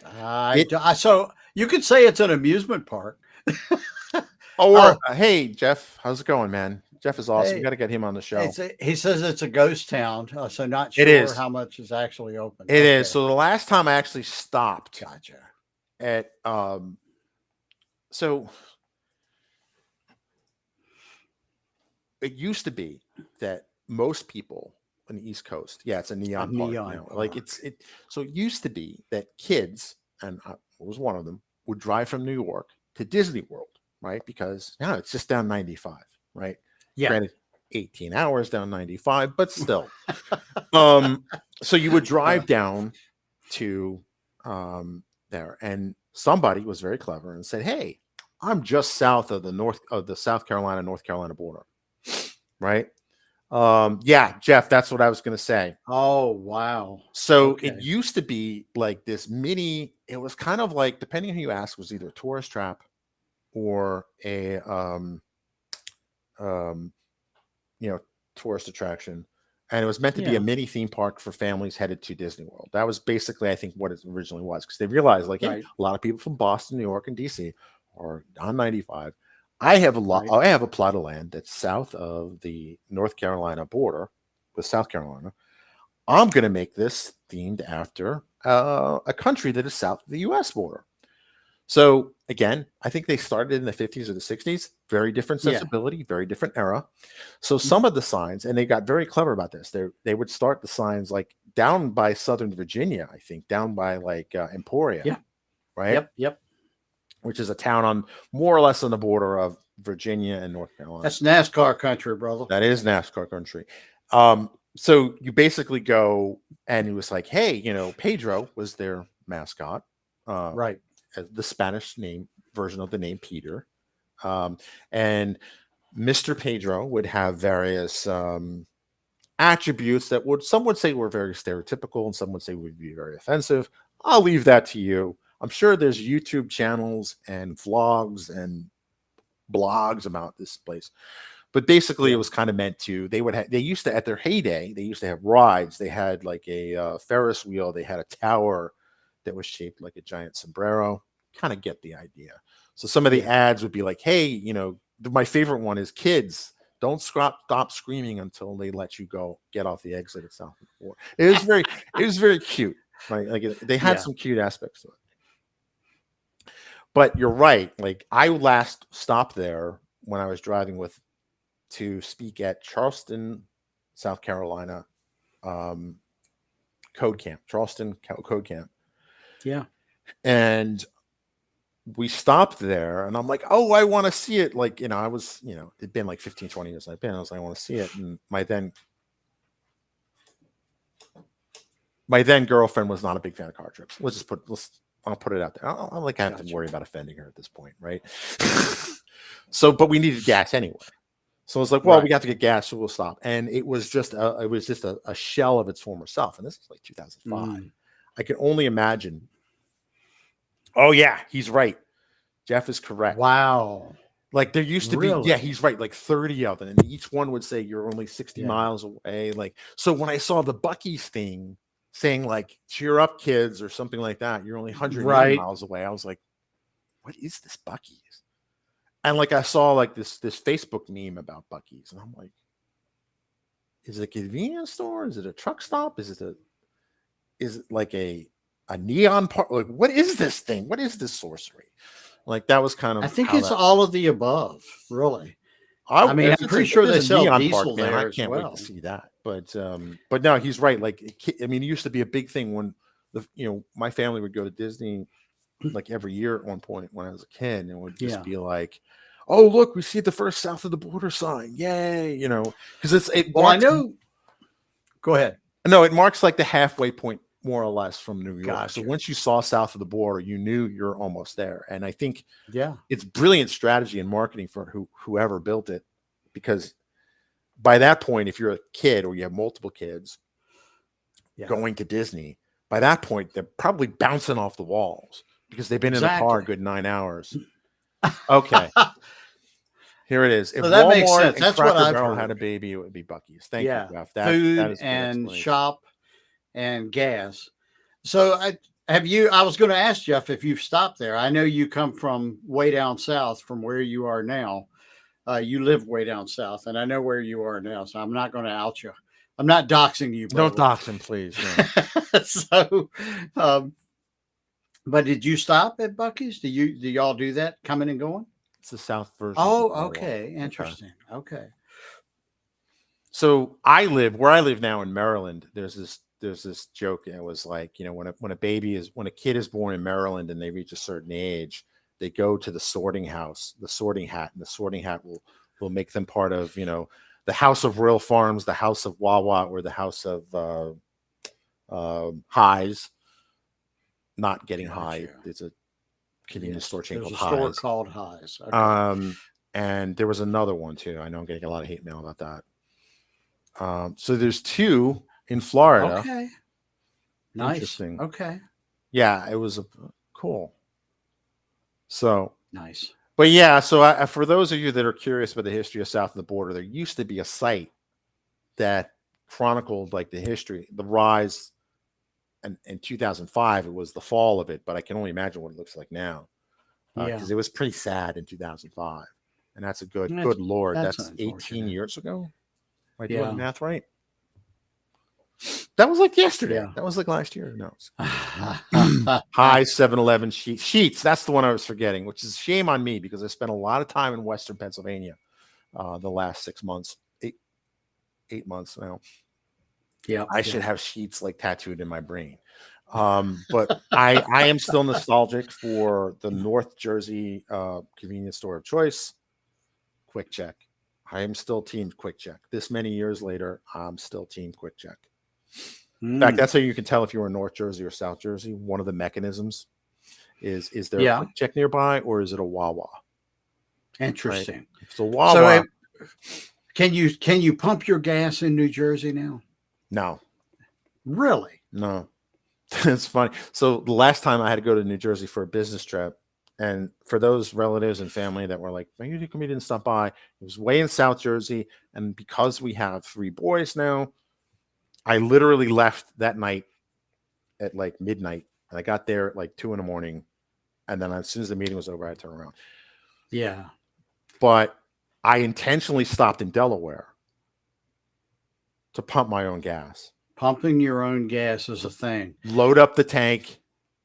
it So you could say it's an amusement park. or Oh, hey Jeff, how's it going, man? Jeff is awesome. We hey, got to get him on the show. he says it's a ghost town, so not It sure is. how much is actually open. It is. Okay. So the last time I actually stopped Gotcha. at so it used to be that most people on the East Coast, yeah, it's a A neon park neon now. Like park. so it used to be that kids, and I was one of them, would drive from New York to Disney World, right? Because it's just down 95, right? Yeah. Granted, 18 hours down 95, but still. So you would drive down to there, and somebody was very clever and said, "Hey, I'm just south of the South Carolina North Carolina border." Right? Yeah, Jeff, that's what I was going to say. Oh, wow. So Okay. it used to be like this mini, it was kind of like, depending on who you ask, was either a tourist trap or a, um, tourist attraction. And it was meant to be a Yeah. mini theme park for families headed to Disney World. That was basically, I think, what it originally was because they realized, like, hey, Right. a lot of people from Boston, New York, and DC are on 95. I have Right. I have a plot of land that's south of the North Carolina border with South Carolina. I'm going to make this themed after a country that is south of the U.S. border. So again, I think they started in the 50s or the 60s. Very different Yeah. sensibility, very different era. So Mhm. some of the signs, and they got very clever about this. They would start the signs like down by Southern Virginia, I think, down by like Emporia, Yeah. right? Yep. Which is a town on more or less on the border of Virginia and North Carolina. That's NASCAR country, brother. That is NASCAR country. So you basically go, and it was like, hey, Pedro was their mascot. Right. The Spanish name version of the name Peter. And Mr. Pedro would have various attributes that some would say were very stereotypical and some would say would be very offensive. I'll leave that to you. I'm sure there's YouTube channels and vlogs and blogs about this place. But basically, it was kind of meant to. They used to, at their heyday, they used to have rides. They had like a Ferris wheel. They had a tower that was shaped like a giant sombrero. Kind of get the idea. So some of the ads would be like, "Hey, my favorite one is kids. Don't stop screaming until they let you go. Get off the exit at South Before." It was very cute. Right? Like they had some cute aspects to it. But you're right. Like I last stopped there when I was driving to speak at Charleston, South Carolina, Code Camp, Code Camp. Yeah. And we stopped there and I'm like, oh, I want to see it. Like, I was, it'd been like 15, 20 years I've been. I was like, I want to see it. And my then girlfriend was not a big fan of car trips. I'll put it out there. I don't like I have to worry about offending her at this point, right? But we needed gas anyway. So I was like, well, we got to get gas, so we'll stop. And it was just a shell of its former self. And this is like 2005. I can only imagine. Oh yeah, he's right. Jeff is correct. Wow. Like there used to be, yeah, he's right. Like 30 of them, and each one would say you're only 60 miles away. Like, so when I saw the Buc-ee's thing saying like cheer up kids or something like that, you're only 180 miles away. I was like, what is this Buc-ee's? And like I saw like this Facebook meme about Buc-ee's, and I'm like, is it a convenience store? Is it a truck stop? Is it like a neon park? Like, what is this thing? What is this sorcery? Like that was kind of. I think it's all of the above, really. I mean, I'm pretty sure they sell diesel there. I can't wait to see that. But no, he's right. Like, I mean, it used to be a big thing when my family would go to Disney like every year at one point when I was a kid, and it would just be like, oh, look, we see the first south of the border sign. Yay. Because I know. Go ahead. No, it marks like the halfway point, more or less, from New York. Gotcha. So once you saw south of the border, you knew you're almost there. And I think it's brilliant strategy and marketing for whoever built it, because by that point, if you're a kid or you have multiple kids going to Disney, by that point, they're probably bouncing off the walls because they've been in the car a good 9 hours. Okay. Here it is. If that Walmart makes sense. That's what I've Barrel heard. had a baby, it would be Buc-ee's. Thank you, Jeff. Food and shop and gas. So I was going to ask Jeff if you've stopped there. I know you come from way down south from where you are now. You live way down south, and I know where you are now, so I'm not going to out you. I'm not doxing you. Don't dox him, please. No. So, but did you stop at Buc-ee's? Do y'all do that, coming and going? It's the south version. Oh, okay. Interesting. Okay. So where I live now in Maryland, there's this joke, and it was like, when a kid is born in Maryland and they reach a certain age, they go to the sorting house, the sorting hat, and the sorting hat will make them part of, the House of Royal Farms, the House of Wawa, or the House of Highs. Not getting high. It's a convenience store chain called Highs. There's a store called Highs. Okay. And there was another one too. I know I'm getting a lot of hate mail about that. So there's two in Florida. Okay. Nice. Interesting. Okay. Yeah, it was cool. So nice. But yeah, so for those of you that are curious about the history of south of the border, there used to be a site that chronicled like the history, the rise. And in 2005, it was the fall of it, but I can only imagine what it looks like now, because it was pretty sad in 2005, and that's a good Lord, that's 18 years ago. Am I doing the math right? That was like yesterday. Yeah. That was like last year. No. High 7-Eleven sheets. That's the one I was forgetting, which is a shame on me because I spent a lot of time in Western Pennsylvania the last 6 months, eight months now. Yeah, I should have sheets like tattooed in my brain. But I am still nostalgic for the North Jersey convenience store of choice, Quick Check. I am still team Quick Check. This many years later, I'm still team Quick Check. In fact, that's how you can tell if you're in North Jersey or South Jersey. One of the mechanisms is there a Quick Check nearby, or is it a Wawa? Interesting. Right? If it's a Wawa. So can you pump your gas in New Jersey now? No. Really? No. It's funny. So the last time I had to go to New Jersey for a business trip, and for those relatives and family that were like, maybe you didn't stop by, it was way in South Jersey. And because we have 3 boys now, I literally left that night at like midnight. And I got there at like 2 a.m. And then as soon as the meeting was over, I turned around. Yeah. But I intentionally stopped in Delaware to pump my own gas. Pumping your own gas is a thing. Load up the tank,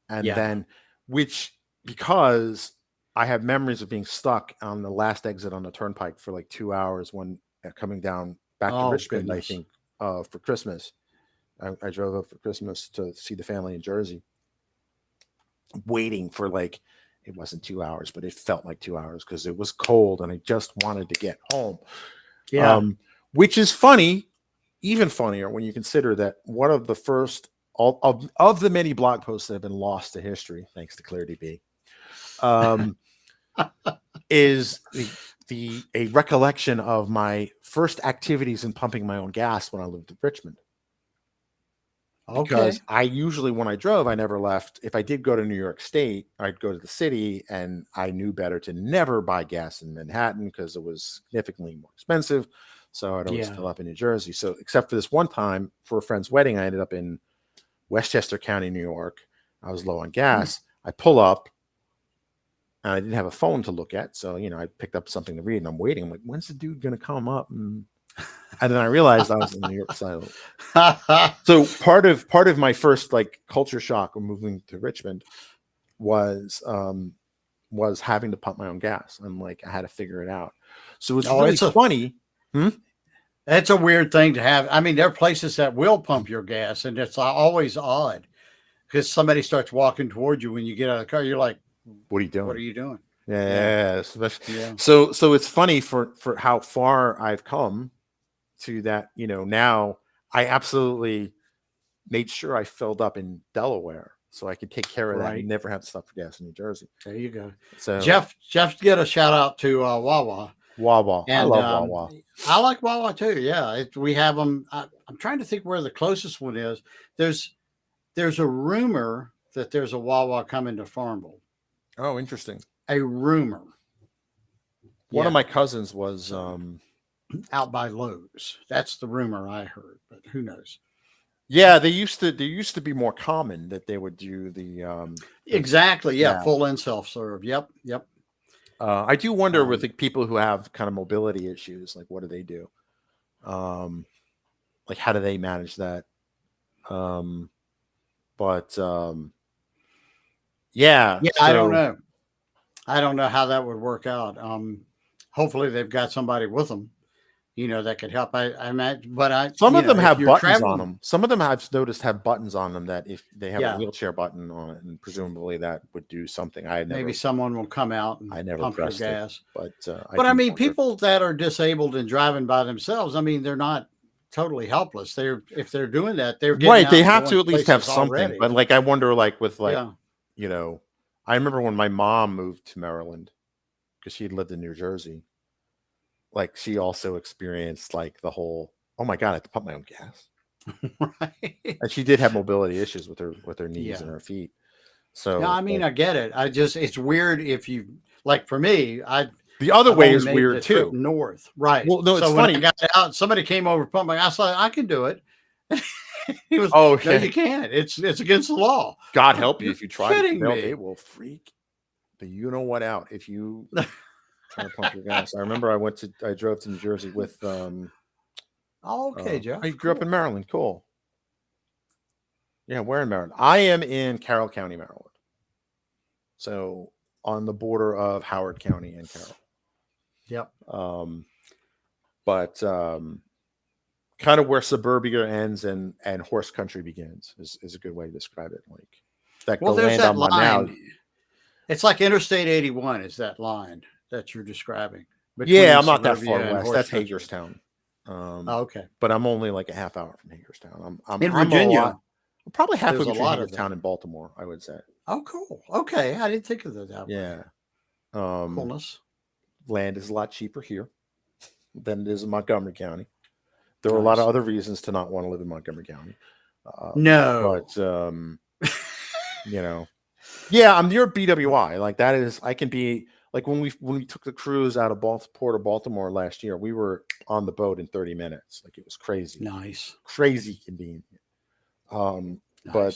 and then, because I have memories of being stuck on the last exit on the turnpike for like 2 hours when coming down back to Oh Richmond, I goodness. think, for Christmas. I drove up for Christmas to see the family in Jersey, waiting for like, it wasn't 2 hours, but it felt like 2 hours because it was cold and I just wanted to get home. Yeah. Which is funny, even funnier when you consider that one of the first of the many blog posts that have been lost to history, thanks to ClearDB, um, is a recollection of my first activities in pumping my own gas when I lived in Richmond. Because Okay. I usually, when I drove, I never left. If I did go to New York State, I'd go to the city, and I knew better to never buy gas in Manhattan because it was significantly more expensive. So I'd always Yeah. fill up in New Jersey. So, except for this one time for a friend's wedding, I ended up in Westchester County, New York. I was low on gas. I pull up, and I didn't have a phone to look at. So, I picked up something to read, and I'm waiting. I'm like, when's the dude going to come up? And then I realized I was in New York side. So part of my first like culture shock of moving to Richmond was having to pump my own gas. I'm like, I had to figure it out. So it's Oh, really funny. it's a weird thing to have. I mean, there are places that will pump your gas, and it's always odd because somebody starts walking toward you when you get out of the car. You're like, What are you doing? "What are you doing?" Yeah. Yeah. So it's funny for how far I've come to that. Now I absolutely made sure I filled up in Delaware so I could take care of that and Right. never have to stop for gas in New Jersey. There you go. So Jeff, get a shout out to Wawa. Wawa, I And love Wawa. I like Wawa too. Yeah, we have them. I'm trying to think where the closest one is. There's a rumor that there's a Wawa coming to Farmville. Oh, interesting. A rumor. One of Yeah, my cousins was so out by Lowe's. That's the rumor I heard, but who knows? yeah, they used to be more common that they would do the Exactly. Yeah, yeah. full and self serve. Yep. Yep. I do wonder with the Um, people who have kind of mobility issues, like what do they do? Like how do they manage that? Um, but yeah, yeah, I don't so know. I don't know how that would work out. Hopefully, they've got somebody with them, that could help. I imagine, but some of them if have you're buttons on traveling, them. Some of them I've noticed have buttons on them that if they have a yeah, wheelchair button on it, and presumably that would do something. maybe someone will come out and I never pump your pressed it, gas. but I But I do mean, wonder. people that are disabled and driving by themselves, I mean, they're not totally helpless. If they're doing that, they're getting Right, they out and have going to at least have places something. already. But like, I wonder, like with like, Yeah. you know, I remember when my mom moved to Maryland because she had lived in New Jersey. Like, she also experienced like the whole, oh my god, I have to pump my own gas, Right. and she did have mobility issues with her knees and Yeah. her feet. Yeah. So I mean, like, I get it. It's weird if you, like for me, the other I've way only is made the weird trip too. north. Right. Well, no, it's So when I funny. got out, somebody came over to pump my gas. I can do it. He was, Oh, no, you can't. It's against the law. God Like, help you you're if you try to. kidding They me. will freak the you know what out if you try to pump your gas. I remember I drove to New Jersey with Okay, I Jeff. grew up in Cool. Maryland. Cool. Yeah, where in Maryland? I am in Carroll County, Maryland. So on the border of Howard County and Carroll. Yep. But kind of where suburbia ends and horse country begins is a good way to describe it. Like that Well, the there's land that I'm on now. line. It's like Interstate 81 is that line that you're describing Yeah, between I'm not that far suburbia and west. horse That's country. Hagerstown. Oh, okay. But I'm only like a half hour from Hagerstown. In I'm a Virginia, lot. I'm probably halfway there's a between lot of that. Hagerstown and Baltimore, I would say. Oh, cool. Okay. I didn't think of it that way. Yeah. Um, Coolness. Land is a lot cheaper here than it is in Montgomery County. There are a lot of Nice. other reasons to not want to live in Montgomery County. No. But yeah, I'm near BWI. Like that is, I can be like when we took the cruise out of Port of Baltimore last year, we were on the boat in 30 minutes. Like it was crazy, Nice. crazy convenient. Nice. But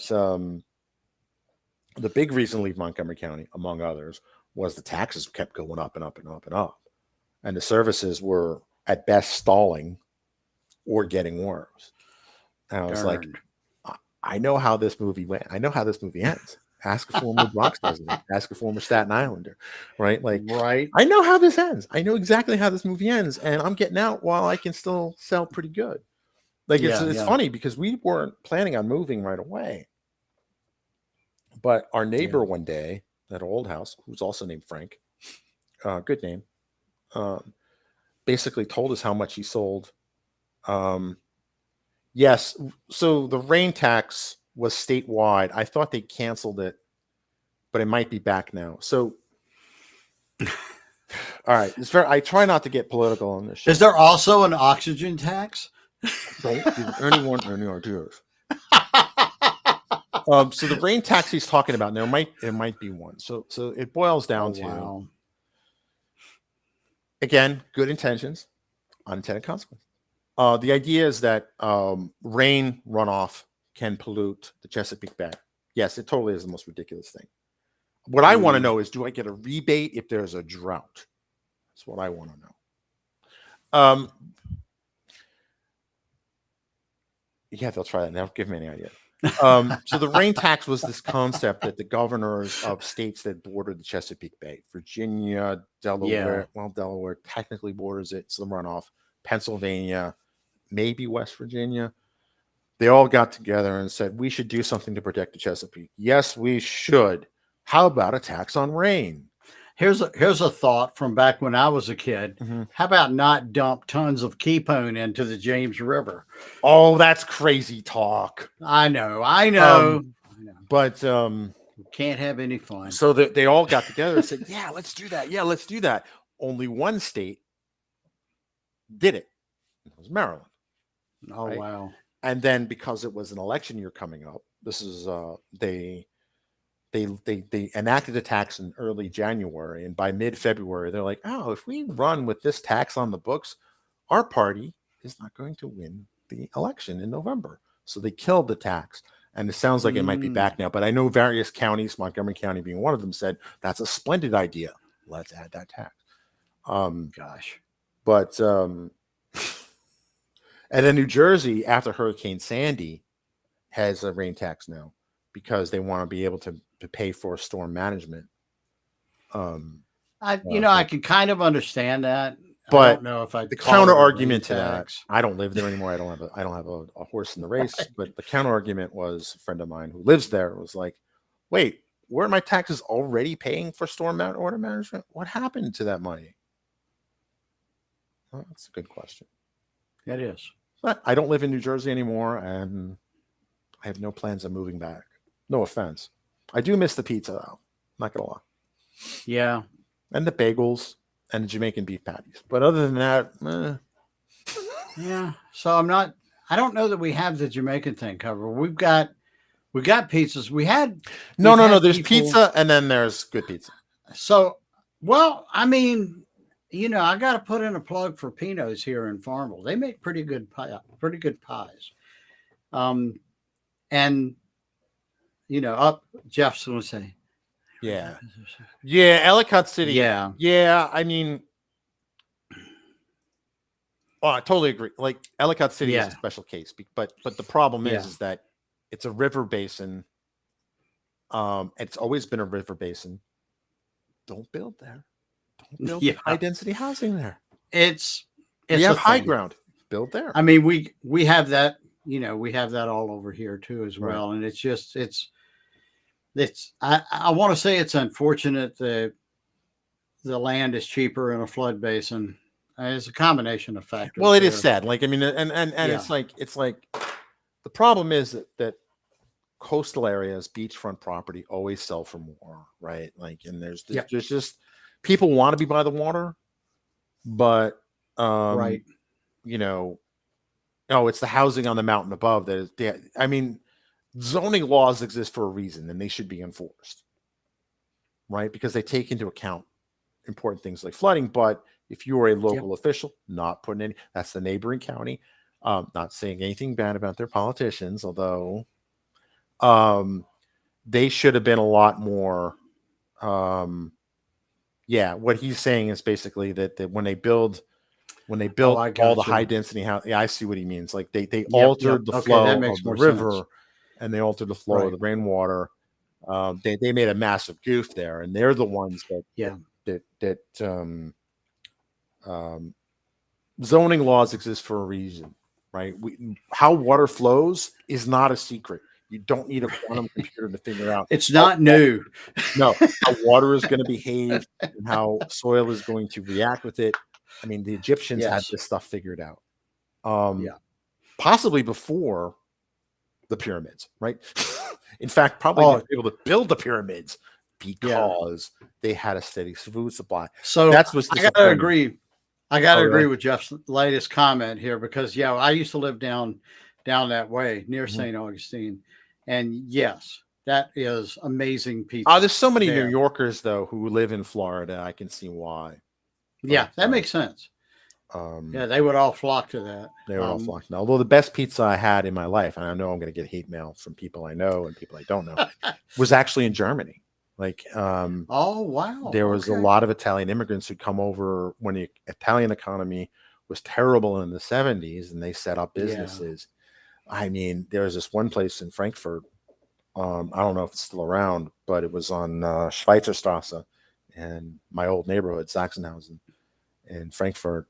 the big reason to leave Montgomery County, among others, was the taxes kept going up and up and up and up, and the services were at best stalling or getting worse. And I was like, Darn. I know how this movie went. I know how this movie ends. Ask a former Bronx resident. Ask a former Staten Islander, right? Like, Right. I know how this ends. I know exactly how this movie ends, and I'm getting out while I can still sell pretty good. Like, it's Yeah. funny because we weren't planning on moving right away, but our neighbor one day at our old house, who's also named Frank, good name, basically told us how much he sold. Yes, so the rain tax was statewide. I thought they canceled it, but it might be back now. So, all right, it's very. I try not to get political on this show. Is there also an oxygen tax? Don't give anyone any ideas. So the rain tax he's talking about, there might be one. So it boils down to, again, good intentions, unintended consequences. The idea is that rain runoff can pollute the Chesapeake Bay. Yes, it totally is the most ridiculous thing. What I want to know is, do I get a rebate if there's a drought? That's what I want to know. Yeah, they'll try that. Now, give me any idea. So the rain tax was this concept that the governors of states that border the Chesapeake Bay, Virginia, Delaware, Delaware technically borders it, it's the runoff, Pennsylvania, maybe West Virginia, they all got together and said, we should do something to protect the Chesapeake. Yes, we should. How about a tax on rain? Here's a thought from back when I was a kid. Mm-hmm. How about not dump tons of keepone into the James River? Oh, that's crazy talk. I know. But we can't have any fun. So they all got together and said, yeah, let's do that. Yeah, let's do that. Only one state did it. It was Maryland. Oh, right? Wow. And then because it was an election year coming up, this is they enacted a tax in early January, and by mid-February, they're like, oh, if we run with this tax on the books, our party is not going to win the election in November. So they killed the tax, and it sounds like it might be back now. But I know various counties, Montgomery County being one of them, said that's a splendid idea. Let's add that tax. Gosh. But and then New Jersey, after Hurricane Sandy, has a rain tax now because they want to be able to pay for storm management. I can kind of understand that, but I don't know if the counter argument to that, I don't live there anymore. I don't have a horse in the race. But the counter argument was, a friend of mine who lives there was like, wait, weren't my taxes already paying for storm water management? What happened to that money? Well, that's a good question. It is. But I don't live in New Jersey anymore, and I have no plans of moving back. No offense. I do miss the pizza, though. Not gonna lie. Yeah. And the bagels and the Jamaican beef patties. But other than that, yeah. So I don't know that we have the Jamaican thing covered. We've got pizzas. No. There's pizza, and then there's good pizza. So, well, I mean, I got to put in a plug for Pino's here in Farmville. They make pretty good pies. And up Jeff's going to say, yeah, Ellicott City. Yeah. I mean, I totally agree. Like Ellicott City is a special case, but the problem is that it's a river basin. It's always been a river basin. Don't build there. Don't build high density housing there. It's you have high ground. Build there. I mean, we have that. We have that all over here too as well, and it's just I want to say it's unfortunate that the land is cheaper in a flood basin. It's a combination of factors. Well, it is sad. Like, I mean, and it's like the problem is that coastal areas, beachfront property always sell for more, right? Like, and there's just people want to be by the water, but it's the housing on the mountain above that is. I mean, zoning laws exist for a reason, and they should be enforced, right? Because they take into account important things like flooding. But if you are a local official, not putting any, that's the neighboring county. Not saying anything bad about their politicians, although they should have been a lot more. What he's saying is basically that when they build all the high density house, I see what he means. Like they altered the flow of the river, and they altered the flow of the rainwater, They made a massive goof there, and they're the ones Yeah. that zoning laws exist for a reason, right? How water flows is not a secret. You don't need a quantum computer to figure out It's how not new. no, how water is going to behave and how soil is going to react with it. I mean, the Egyptians had Yes. this stuff figured out, Yeah. possibly before the pyramids, right? In fact, probably they were able to build the pyramids because they had a steady food supply. So That's what's I gotta agree. I gotta agree really? with Jeff's latest comment here because I used to live down that way near Mhm. St. Augustine, and yes, that is amazing pizza. Oh, there's so many New there. Yorkers though who live in Florida. I can see why. Yeah, that makes sense. Yeah, they would all flock to that. They would all flock. Now, although the best pizza I had in my life, and I know I'm going to get hate mail from people I know and people I don't know, was actually in Germany. Like, oh wow, there was a lot of Italian immigrants who'd come over when the Italian economy was terrible in the 70s, and they set up businesses. I mean, there was this one place in Frankfurt. I don't know if it's still around, but it was on Schweizerstrasse and my old neighborhood, Sachsenhausen in Frankfurt.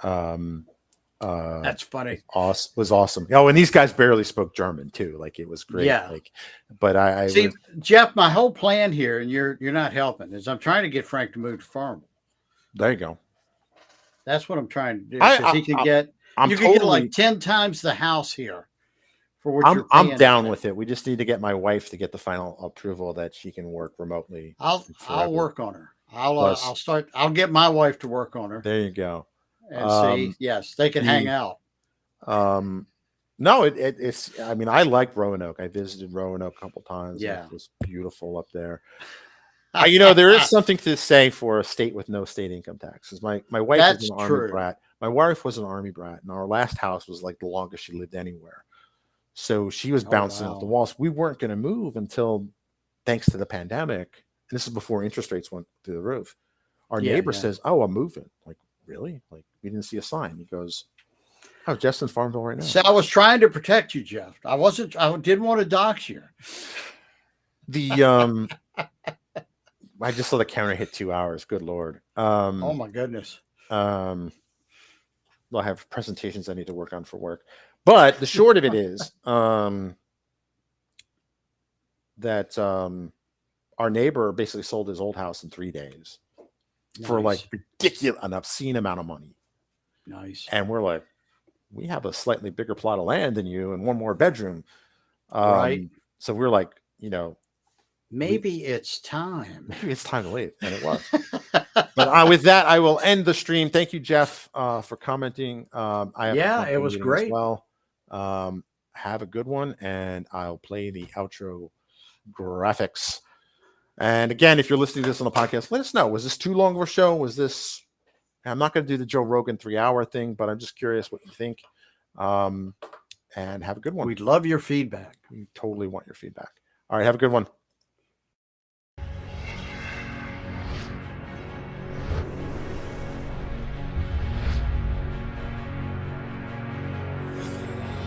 That's funny. Was awesome. Oh, and these guys barely spoke German too. Like, it was great. Yeah. Like, but I see, was, Jeff, my whole plan here, and you're not helping, is I'm trying to get Frank to move to Farmville. There you go. That's what I'm trying to do. Because he can get, you can get like 10 times the house here for what you're paying. I'm down with it. We just need to get my wife to get the final approval that she can work remotely. I'll work on her. I'll get my wife to work on her. There you go. And see, yes, they can hang out. No, it's. I mean, I like Roanoke. I visited Roanoke a couple times. Yeah, it was beautiful up there. There is something to say for a state with no state income taxes. My wife was an Army brat. My wife was an Army brat, and our last house was like the longest she lived anywhere. So she was bouncing off the walls. We weren't going to move until, thanks to the pandemic, and this is before interest rates went through the roof. Our neighbor says, "Oh, I'm moving." Like, really? Like, we didn't see a sign. He goes, "Oh, Jeff's in Farmville right now." So I was trying to protect you, Jeff. I didn't want to dox you. I just saw the counter hit 2 hours. Good Lord. Oh my goodness. I have presentations I need to work on for work. But the short of it is that our neighbor basically sold his old house in 3 days for like ridiculous, an obscene amount of money. Nice. And we're like, we have a slightly bigger plot of land than you and one more bedroom. Right. So we're like, maybe it's time. Maybe it's time to leave. And it was. But with that, I will end the stream. Thank you, Jeff, for commenting. It was great. As well. Have a good one, and I'll play the outro graphics. And again, if you're listening to this on the podcast, let us know. Was this too long of a show? Was this... I'm not going to do the Joe Rogan 3-hour thing, but I'm just curious what you think. And have a good one. We'd love your feedback. We totally want your feedback. All right, have a good one.